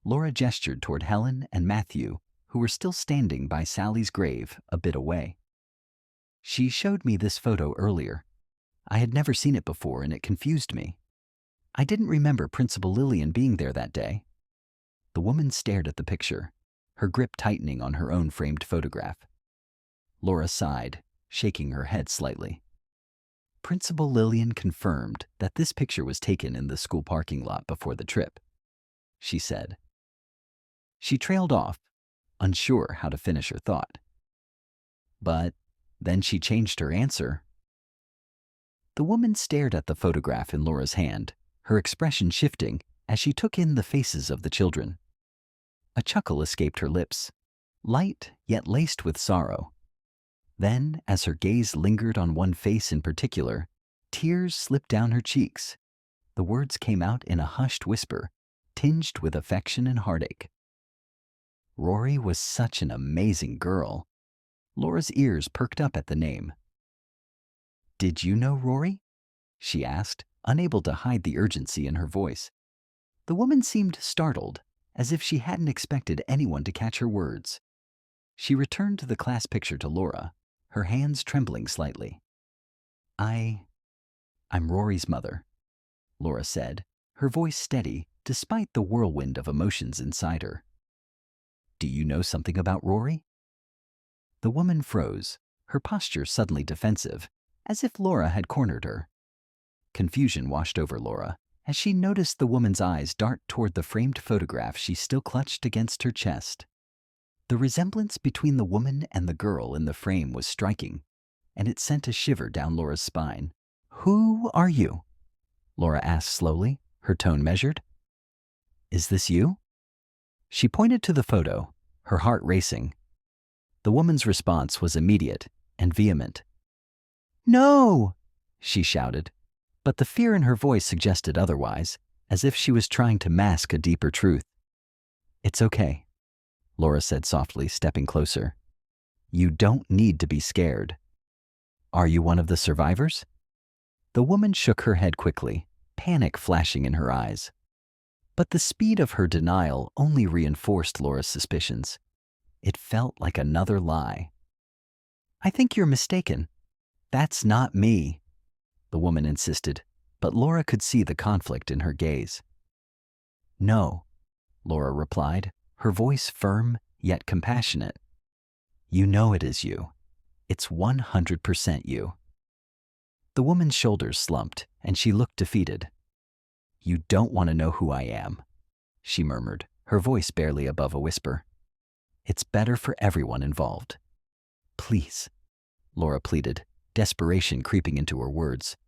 Laura gestured toward Helen and Matthew, who were still standing by Sally's grave a bit away. "She showed me this photo earlier. I had never seen it before and it confused me. I didn't remember Principal Lillian being there that day." The woman stared at the picture, her grip tightening on her own framed photograph. Laura sighed, shaking her head slightly. "Principal Lillian confirmed that this picture was taken in the school parking lot before the trip," she said. She trailed off, unsure how to finish her thought. But then she changed her answer. The woman stared at the photograph in Laura's hand, her expression shifting as she took in the faces of the children. A chuckle escaped her lips, light yet laced with sorrow. Then, as her gaze lingered on one face in particular, tears slipped down her cheeks. The words came out in a hushed whisper, tinged with affection and heartache. Rory was such an amazing girl. Laura's ears perked up at the name. "Did you know Rory?" she asked, unable to hide the urgency in her voice. The woman seemed startled, as if she hadn't expected anyone to catch her words. She returned the class picture to Laura, her hands trembling slightly. I'm Rory's mother," Laura said, her voice steady despite the whirlwind of emotions inside her. "Do you know something about Rory?" The woman froze, her posture suddenly defensive, as if Laura had cornered her. Confusion washed over Laura as she noticed the woman's eyes dart toward the framed photograph she still clutched against her chest. The resemblance between the woman and the girl in the frame was striking, and it sent a shiver down Laura's spine. "Who are you?" Laura asked slowly, her tone measured. "Is this you?" She pointed to the photo, her heart racing. The woman's response was immediate and vehement. "No!" she shouted, but the fear in her voice suggested otherwise, as if she was trying to mask a deeper truth. "It's okay," Laura said softly, stepping closer. "You don't need to be scared. Are you one of the survivors?" The woman shook her head quickly, panic flashing in her eyes. But the speed of her denial only reinforced Laura's suspicions. It felt like another lie. "I think you're mistaken. That's not me," the woman insisted, but Laura could see the conflict in her gaze. "No," Laura replied, her voice firm yet compassionate. "You know it is you. It's 100% you." The woman's shoulders slumped, and she looked defeated. "You don't want to know who I am," she murmured, her voice barely above a whisper. "It's better for everyone involved." "Please," Laura pleaded, desperation creeping into her words.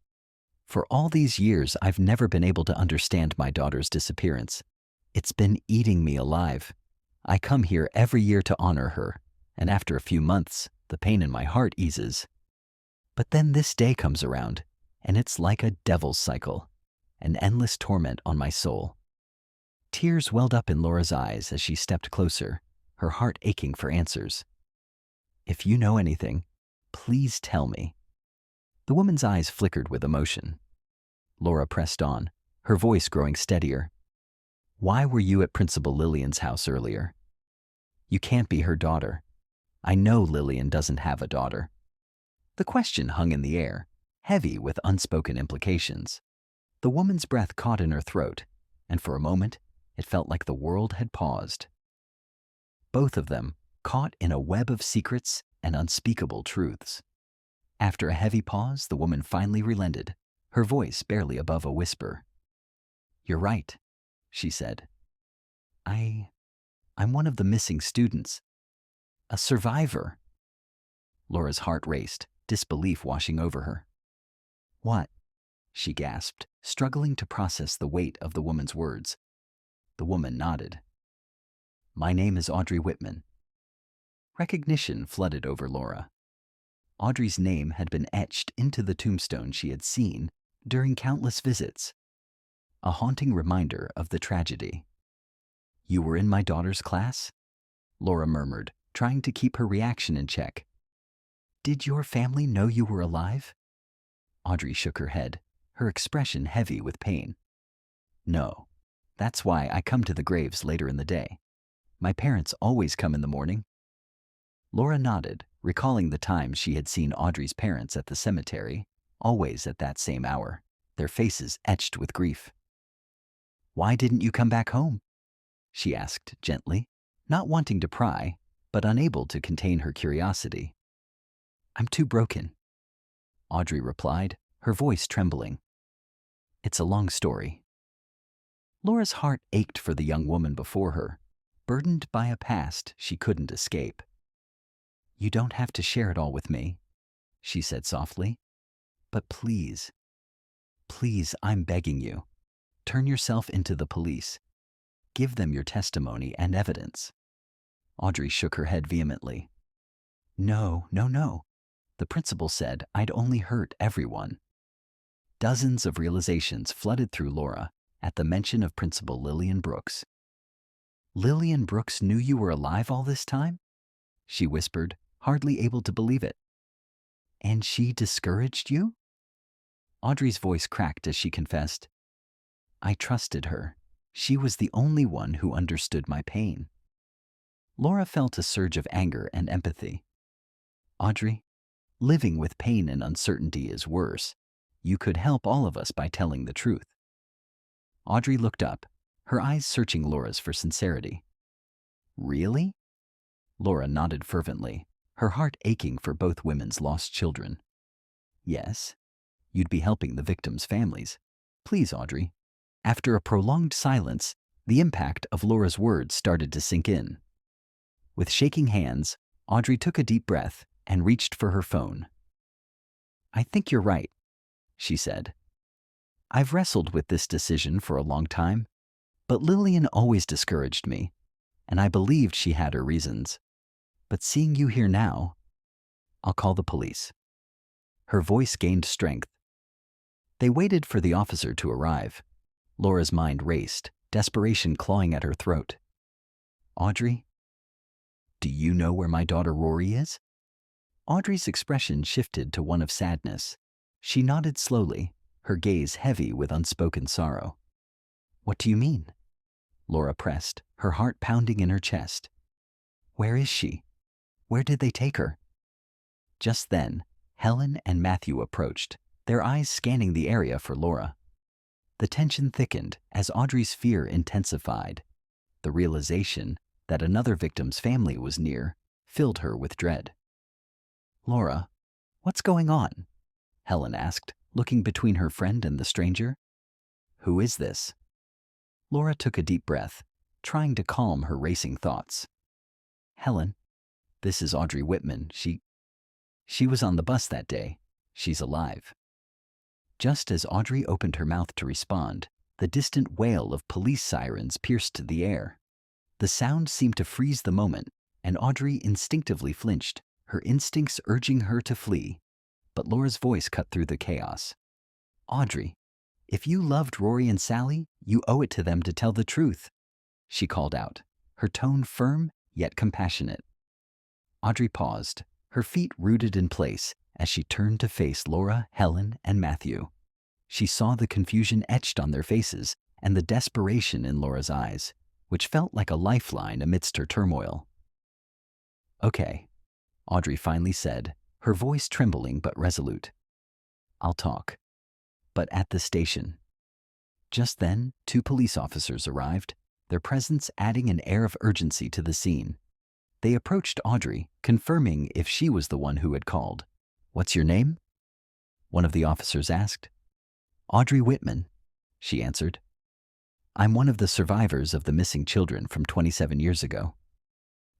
For all these years, I've never been able to understand my daughter's disappearance. It's been eating me alive. I come here every year to honor her, and after a few months, the pain in my heart eases. But then this day comes around, and it's like a devil's cycle, an endless torment on my soul. Tears welled up in Laura's eyes as she stepped closer, her heart aching for answers. If you know anything, please tell me. The woman's eyes flickered with emotion. Laura pressed on, her voice growing steadier. Why were you at Principal Lillian's house earlier? You can't be her daughter. I know Lillian doesn't have a daughter. The question hung in the air, heavy with unspoken implications. The woman's breath caught in her throat, and for a moment, it felt like the world had paused. Both of them caught in a web of secrets and unspeakable truths. After a heavy pause, the woman finally relented, her voice barely above a whisper. You're right, she said. I'm one of the missing students. A survivor. Laura's heart raced, disbelief washing over her. What? She gasped, struggling to process the weight of the woman's words. The woman nodded. My name is Audrey Whitman. Recognition flooded over Laura. Audrey's name had been etched into the tombstone she had seen during countless visits. A haunting reminder of the tragedy. You were in my daughter's class? Laura murmured, trying to keep her reaction in check. Did your family know you were alive? Audrey shook her head, her expression heavy with pain. No. That's why I come to the graves later in the day. My parents always come in the morning. Laura nodded, recalling the times she had seen Audrey's parents at the cemetery, always at that same hour, their faces etched with grief. Why didn't you come back home? She asked gently, not wanting to pry, but unable to contain her curiosity. I'm too broken, Audrey replied, her voice trembling. It's a long story. Laura's heart ached for the young woman before her, burdened by a past she couldn't escape. You don't have to share it all with me, she said softly. But please, please, I'm begging you, turn yourself into the police. Give them your testimony and evidence. Audrey shook her head vehemently. No. The principal said I'd only hurt everyone. Dozens of realizations flooded through Laura at the mention of Principal Lillian Brooks. Lillian Brooks knew you were alive all this time? She whispered, hardly able to believe it. And she discouraged you? Audrey's voice cracked as she confessed. I trusted her. She was the only one who understood my pain. Laura felt a surge of anger and empathy. Audrey, living with pain and uncertainty is worse. You could help all of us by telling the truth. Audrey looked up, her eyes searching Laura's for sincerity. Really? Laura nodded fervently, her heart aching for both women's lost children. Yes, you'd be helping the victims' families. Please, Audrey. After a prolonged silence, the impact of Laura's words started to sink in. With shaking hands, Audrey took a deep breath and reached for her phone. I think you're right, she said. I've wrestled with this decision for a long time, but Lillian always discouraged me, and I believed she had her reasons. But seeing you here now, I'll call the police. Her voice gained strength. They waited for the officer to arrive. Laura's mind raced, desperation clawing at her throat. Audrey, do you know where my daughter Rory is? Audrey's expression shifted to one of sadness. She nodded slowly, her gaze heavy with unspoken sorrow. What do you mean? Laura pressed, her heart pounding in her chest. Where is she? Where did they take her? Just then, Helen and Matthew approached, their eyes scanning the area for Laura. The tension thickened as Audrey's fear intensified. The realization that another victim's family was near filled her with dread. Laura, what's going on? Helen asked, looking between her friend and the stranger. Who is this? Laura took a deep breath, trying to calm her racing thoughts. Helen, this is Audrey Whitman. She was on the bus that day. She's alive. Just as Audrey opened her mouth to respond, the distant wail of police sirens pierced the air. The sound seemed to freeze the moment, and Audrey instinctively flinched, her instincts urging her to flee. But Laura's voice cut through the chaos. "Audrey, if you loved Rory and Sally, you owe it to them to tell the truth," she called out, her tone firm yet compassionate. Audrey paused, her feet rooted in place as she turned to face Laura, Helen, and Matthew. She saw the confusion etched on their faces and the desperation in Laura's eyes, which felt like a lifeline amidst her turmoil. "Okay," Audrey finally said, her voice trembling but resolute. "I'll talk. But at the station." Just then, 2 police officers arrived, their presence adding an air of urgency to the scene. They approached Audrey, confirming if she was the one who had called. "What's your name?" one of the officers asked. "Audrey Whitman," she answered. "I'm one of the survivors of the missing children from 27 years ago."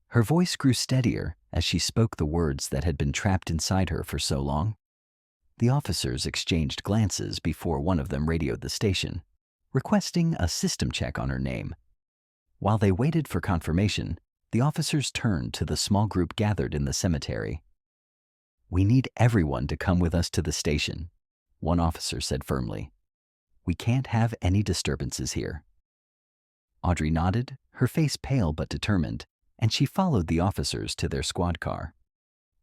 Her voice grew steadier as she spoke the words that had been trapped inside her for so long. The officers exchanged glances before one of them radioed the station, requesting a system check on her name. While they waited for confirmation, the officers turned to the small group gathered in the cemetery. "We need everyone to come with us to the station," one officer said firmly. "We can't have any disturbances here." Audrey nodded, her face pale but determined, and she followed the officers to their squad car.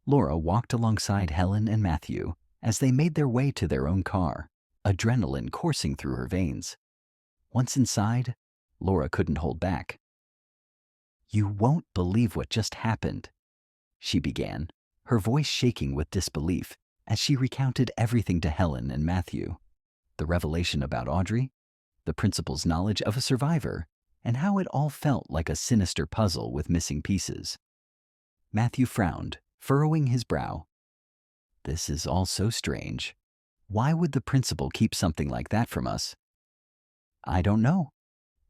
Laura walked alongside Helen and Matthew as they made their way to their own car, adrenaline coursing through her veins. Once inside, Laura couldn't hold back. "You won't believe what just happened," she began, her voice shaking with disbelief as she recounted everything to Helen and Matthew. The revelation about Audrey, the principal's knowledge of a survivor, and how it all felt like a sinister puzzle with missing pieces. Matthew frowned, furrowing his brow. "This is all so strange. Why would the principal keep something like that from us?" "I don't know,"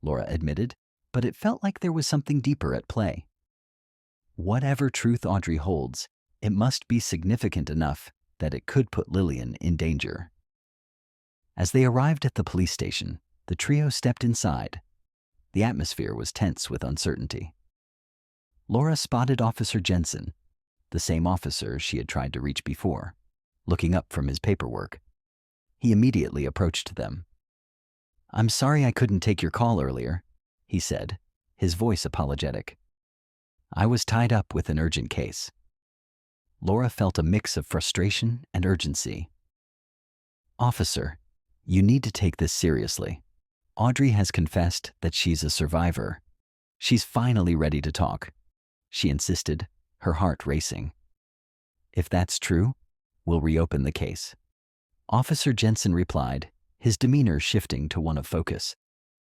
Laura admitted, but it felt like there was something deeper at play. "Whatever truth Audrey holds, it must be significant enough that it could put Lillian in danger." As they arrived at the police station, the trio stepped inside. The atmosphere was tense with uncertainty. Laura spotted Officer Jensen, the same officer she had tried to reach before, looking up from his paperwork. He immediately approached them. "I'm sorry I couldn't take your call earlier," he said, his voice apologetic. "I was tied up with an urgent case." Laura felt a mix of frustration and urgency. "Officer, you need to take this seriously. Audrey has confessed that she's a survivor. She's finally ready to talk," she insisted, her heart racing. "If that's true, we'll reopen the case." Officer Jensen replied, his demeanor shifting to one of focus.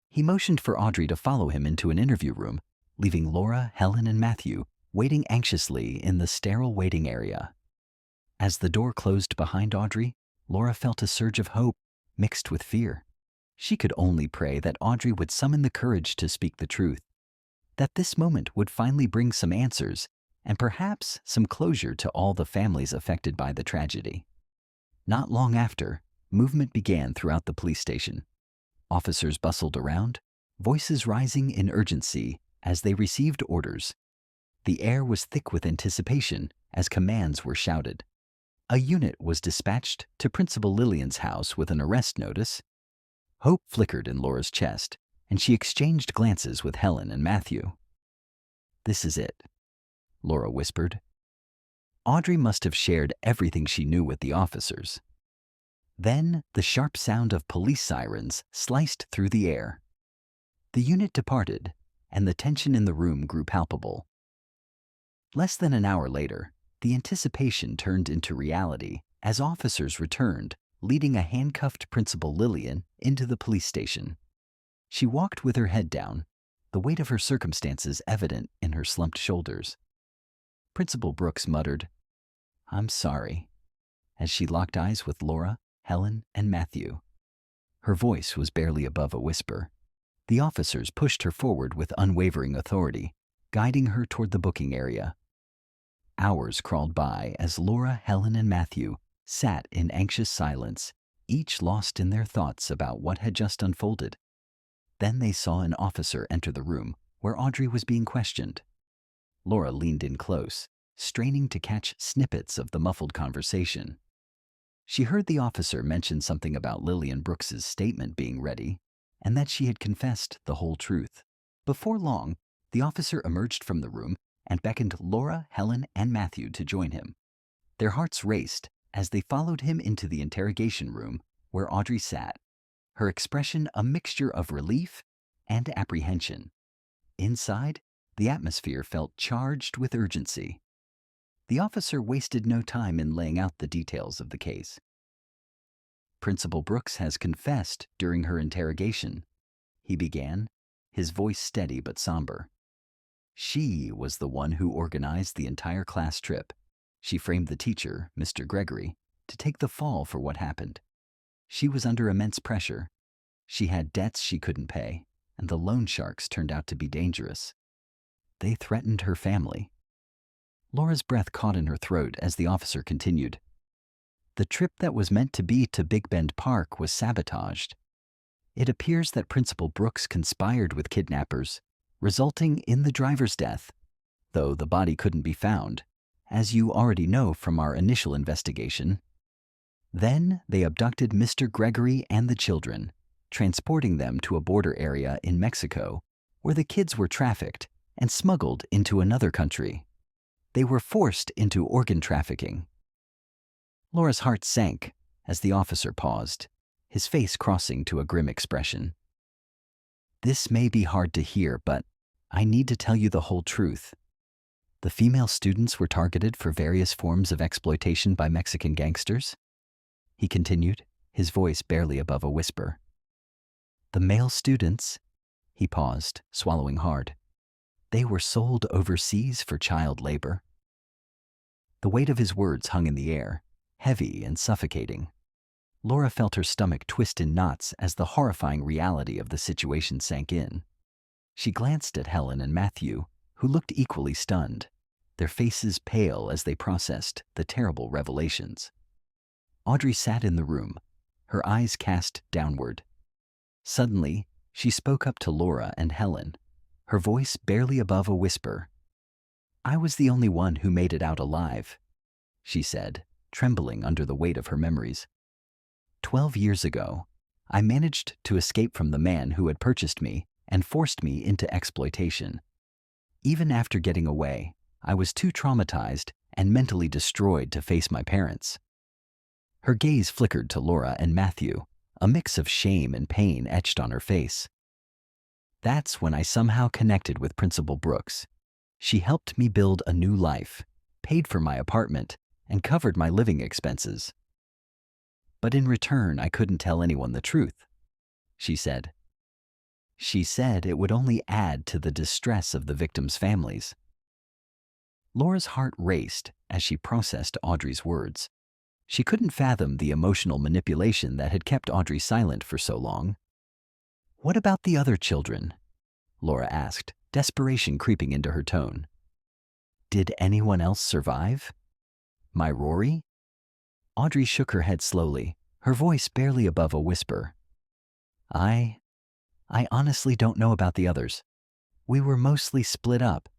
He motioned for Audrey to follow him into an interview room, leaving Laura, Helen, and Matthew waiting anxiously in the sterile waiting area. As the door closed behind Audrey, Laura felt a surge of hope mixed with fear. She could only pray that Audrey would summon the courage to speak the truth, that this moment would finally bring some answers and perhaps some closure to all the families affected by the tragedy. Not long after, movement began throughout the police station. Officers bustled around, voices rising in urgency as they received orders. The air was thick with anticipation as commands were shouted. A unit was dispatched to Principal Lillian's house with an arrest notice. Hope flickered in Laura's chest, and she exchanged glances with Helen and Matthew. "This is it," Laura whispered. Audrey must have shared everything she knew with the officers. Then the sharp sound of police sirens sliced through the air. The unit departed, and the tension in the room grew palpable. Less than an hour later, the anticipation turned into reality as officers returned, leading a handcuffed Principal Lillian into the police station. She walked with her head down, the weight of her circumstances evident in her slumped shoulders. Principal Brooks muttered, "I'm sorry," as she locked eyes with Laura, Helen, and Matthew. Her voice was barely above a whisper. The officers pushed her forward with unwavering authority, guiding her toward the booking area. Hours crawled by as Laura, Helen, and Matthew sat in anxious silence, each lost in their thoughts about what had just unfolded. Then they saw an officer enter the room where Audrey was being questioned. Laura leaned in close, straining to catch snippets of the muffled conversation. She heard the officer mention something about Lillian Brooks's statement being ready, and that she had confessed the whole truth. Before long, the officer emerged from the room and beckoned Laura, Helen, and Matthew to join him. Their hearts raced as they followed him into the interrogation room where Audrey sat, her expression a mixture of relief and apprehension. Inside, the atmosphere felt charged with urgency. The officer wasted no time in laying out the details of the case. Principal Brooks has confessed during her interrogation, he began, his voice steady but somber. She was the one who organized the entire class trip. She framed the teacher, Mr. Gregory, to take the fall for what happened. She was under immense pressure. She had debts she couldn't pay, and the loan sharks turned out to be dangerous. They threatened her family. Laura's breath caught in her throat as the officer continued. The trip that was meant to be to Big Bend Park was sabotaged. It appears that Principal Brooks conspired with kidnappers, resulting in the driver's death, though the body couldn't be found, as you already know from our initial investigation. Then they abducted Mr. Gregory and the children, transporting them to a border area in Mexico where the kids were trafficked and smuggled into another country. They were forced into organ trafficking. Laura's heart sank as the officer paused, his face crossing to a grim expression. This may be hard to hear, but I need to tell you the whole truth. The female students were targeted for various forms of exploitation by Mexican gangsters, he continued, his voice barely above a whisper. The male students, he paused, swallowing hard. They were sold overseas for child labor. The weight of his words hung in the air, heavy and suffocating. Laura felt her stomach twist in knots as the horrifying reality of the situation sank in. She glanced at Helen and Matthew, who looked equally stunned, their faces pale as they processed the terrible revelations. Audrey sat in the room, her eyes cast downward. Suddenly, she spoke up to Laura and Helen, her voice barely above a whisper. I was the only one who made it out alive, she said, trembling under the weight of her memories. 12 years ago, I managed to escape from the man who had purchased me and forced me into exploitation. Even after getting away, I was too traumatized and mentally destroyed to face my parents. Her gaze flickered to Laura and Matthew, a mix of shame and pain etched on her face. That's when I somehow connected with Principal Brooks. She helped me build a new life, paid for my apartment, and covered my living expenses. But in return, I couldn't tell anyone the truth, she said. She said it would only add to the distress of the victims' families. Laura's heart raced as she processed Audrey's words. She couldn't fathom the emotional manipulation that had kept Audrey silent for so long. What about the other children? Laura asked, desperation creeping into her tone. Did anyone else survive? My Rory? Audrey shook her head slowly, her voice barely above a whisper. I honestly don't know about the others. We were mostly split up,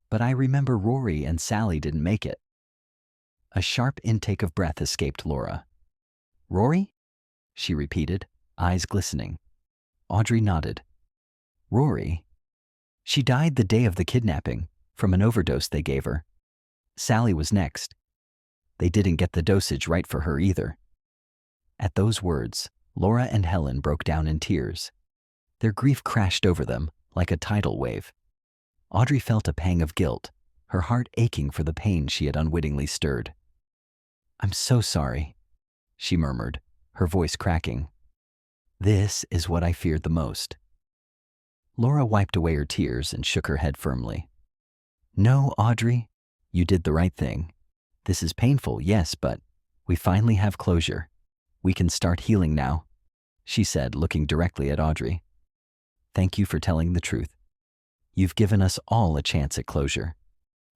but I remember Rory and Sally didn't make it. A sharp intake of breath escaped Laura. Rory? She repeated, eyes glistening. Audrey nodded. Rory? She died the day of the kidnapping, from an overdose they gave her. Sally was next. They didn't get the dosage right for her either. At those words, Laura and Helen broke down in tears. Their grief crashed over them like a tidal wave. Audrey felt a pang of guilt, her heart aching for the pain she had unwittingly stirred. I'm so sorry, she murmured, her voice cracking. This is what I feared the most. Laura wiped away her tears and shook her head firmly. No, Audrey, you did the right thing. This is painful, yes, but we finally have closure. We can start healing now, she said, looking directly at Audrey. Thank you for telling the truth. You've given us all a chance at closure.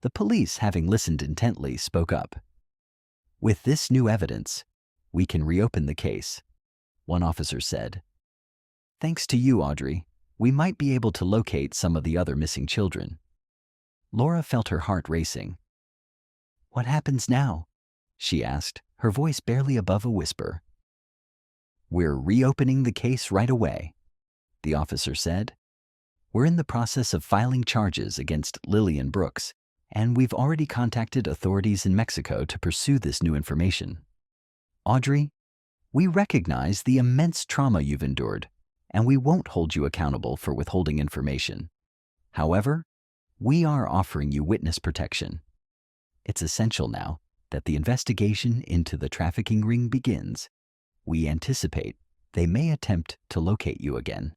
The police, having listened intently, spoke up. With this new evidence, we can reopen the case. one officer said. Thanks to you, Audrey, we might be able to locate some of the other missing children. Laura felt her heart racing. What happens now? She asked, her voice barely above a whisper. We're reopening the case right away, the officer said. We're in the process of filing charges against Lillian Brooks, and we've already contacted authorities in Mexico to pursue this new information. Audrey, we recognize the immense trauma you've endured, and we won't hold you accountable for withholding information. However, we are offering you witness protection. It's essential now that the investigation into the trafficking ring begins. We anticipate they may attempt to locate you again.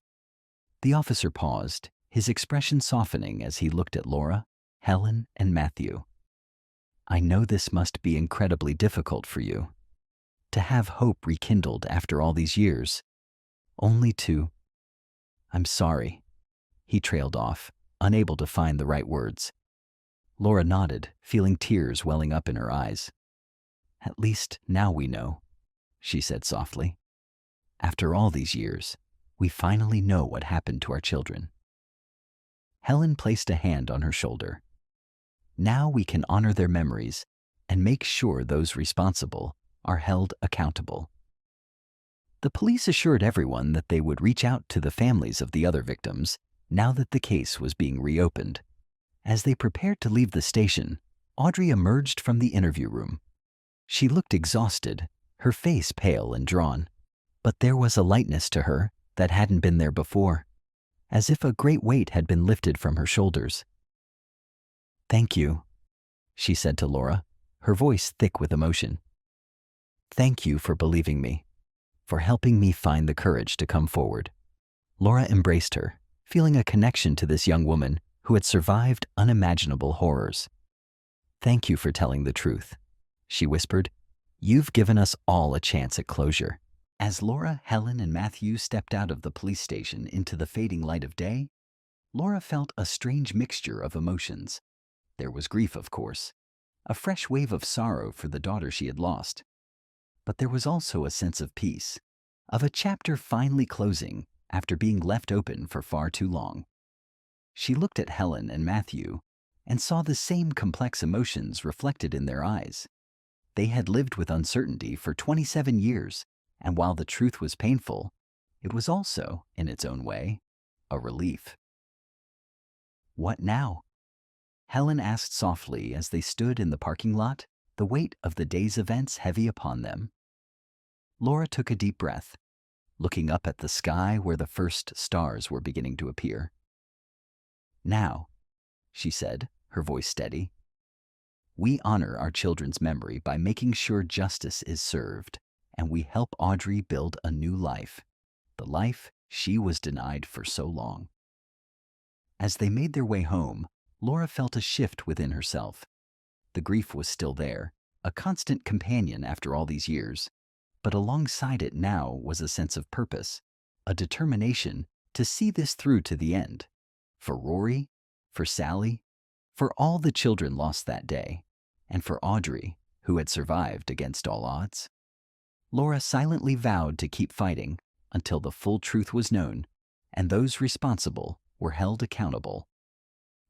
The officer paused, his expression softening as he looked at Laura, Helen, and Matthew. I know this must be incredibly difficult for you. To have hope rekindled after all these years. Only to... I'm sorry. He trailed off, unable to find the right words. Laura nodded, feeling tears welling up in her eyes. At least now we know, she said softly. After all these years, we finally know what happened to our children. Helen placed a hand on her shoulder. Now we can honor their memories and make sure those responsible are held accountable. The police assured everyone that they would reach out to the families of the other victims now that the case was being reopened. As they prepared to leave the station, Audrey emerged from the interview room. She looked exhausted, her face pale and drawn, but there was a lightness to her that hadn't been there before, as if a great weight had been lifted from her shoulders. Thank you, she said to Laura, her voice thick with emotion. Thank you for believing me, for helping me find the courage to come forward. Laura embraced her, feeling a connection to this young woman who had survived unimaginable horrors. Thank you for telling the truth, she whispered. You've given us all a chance at closure. As Laura, Helen, and Matthew stepped out of the police station into the fading light of day, Laura felt a strange mixture of emotions. There was grief, of course, a fresh wave of sorrow for the daughter she had lost. But there was also a sense of peace, of a chapter finally closing after being left open for far too long. She looked at Helen and Matthew and saw the same complex emotions reflected in their eyes. They had lived with uncertainty for 27 years, and while the truth was painful, it was also, in its own way, a relief. What now? Helen asked softly as they stood in the parking lot, the weight of the day's events heavy upon them. Laura took a deep breath, looking up at the sky where the first stars were beginning to appear. Now, she said, her voice steady, we honor our children's memory by making sure justice is served, and we help Audrey build a new life, the life she was denied for so long. As they made their way home, Laura felt a shift within herself. The grief was still there, a constant companion after all these years, but alongside it now was a sense of purpose, a determination to see this through to the end. For Rory, for Sally, for all the children lost that day, and for Audrey, who had survived against all odds. Laura silently vowed to keep fighting until the full truth was known and those responsible were held accountable.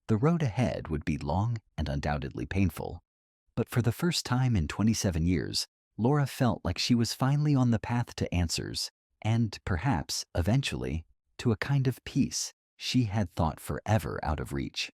The road ahead would be long and undoubtedly painful, but for the first time in 27 years, Laura felt like she was finally on the path to answers and, perhaps, eventually, to a kind of peace she had thought forever out of reach.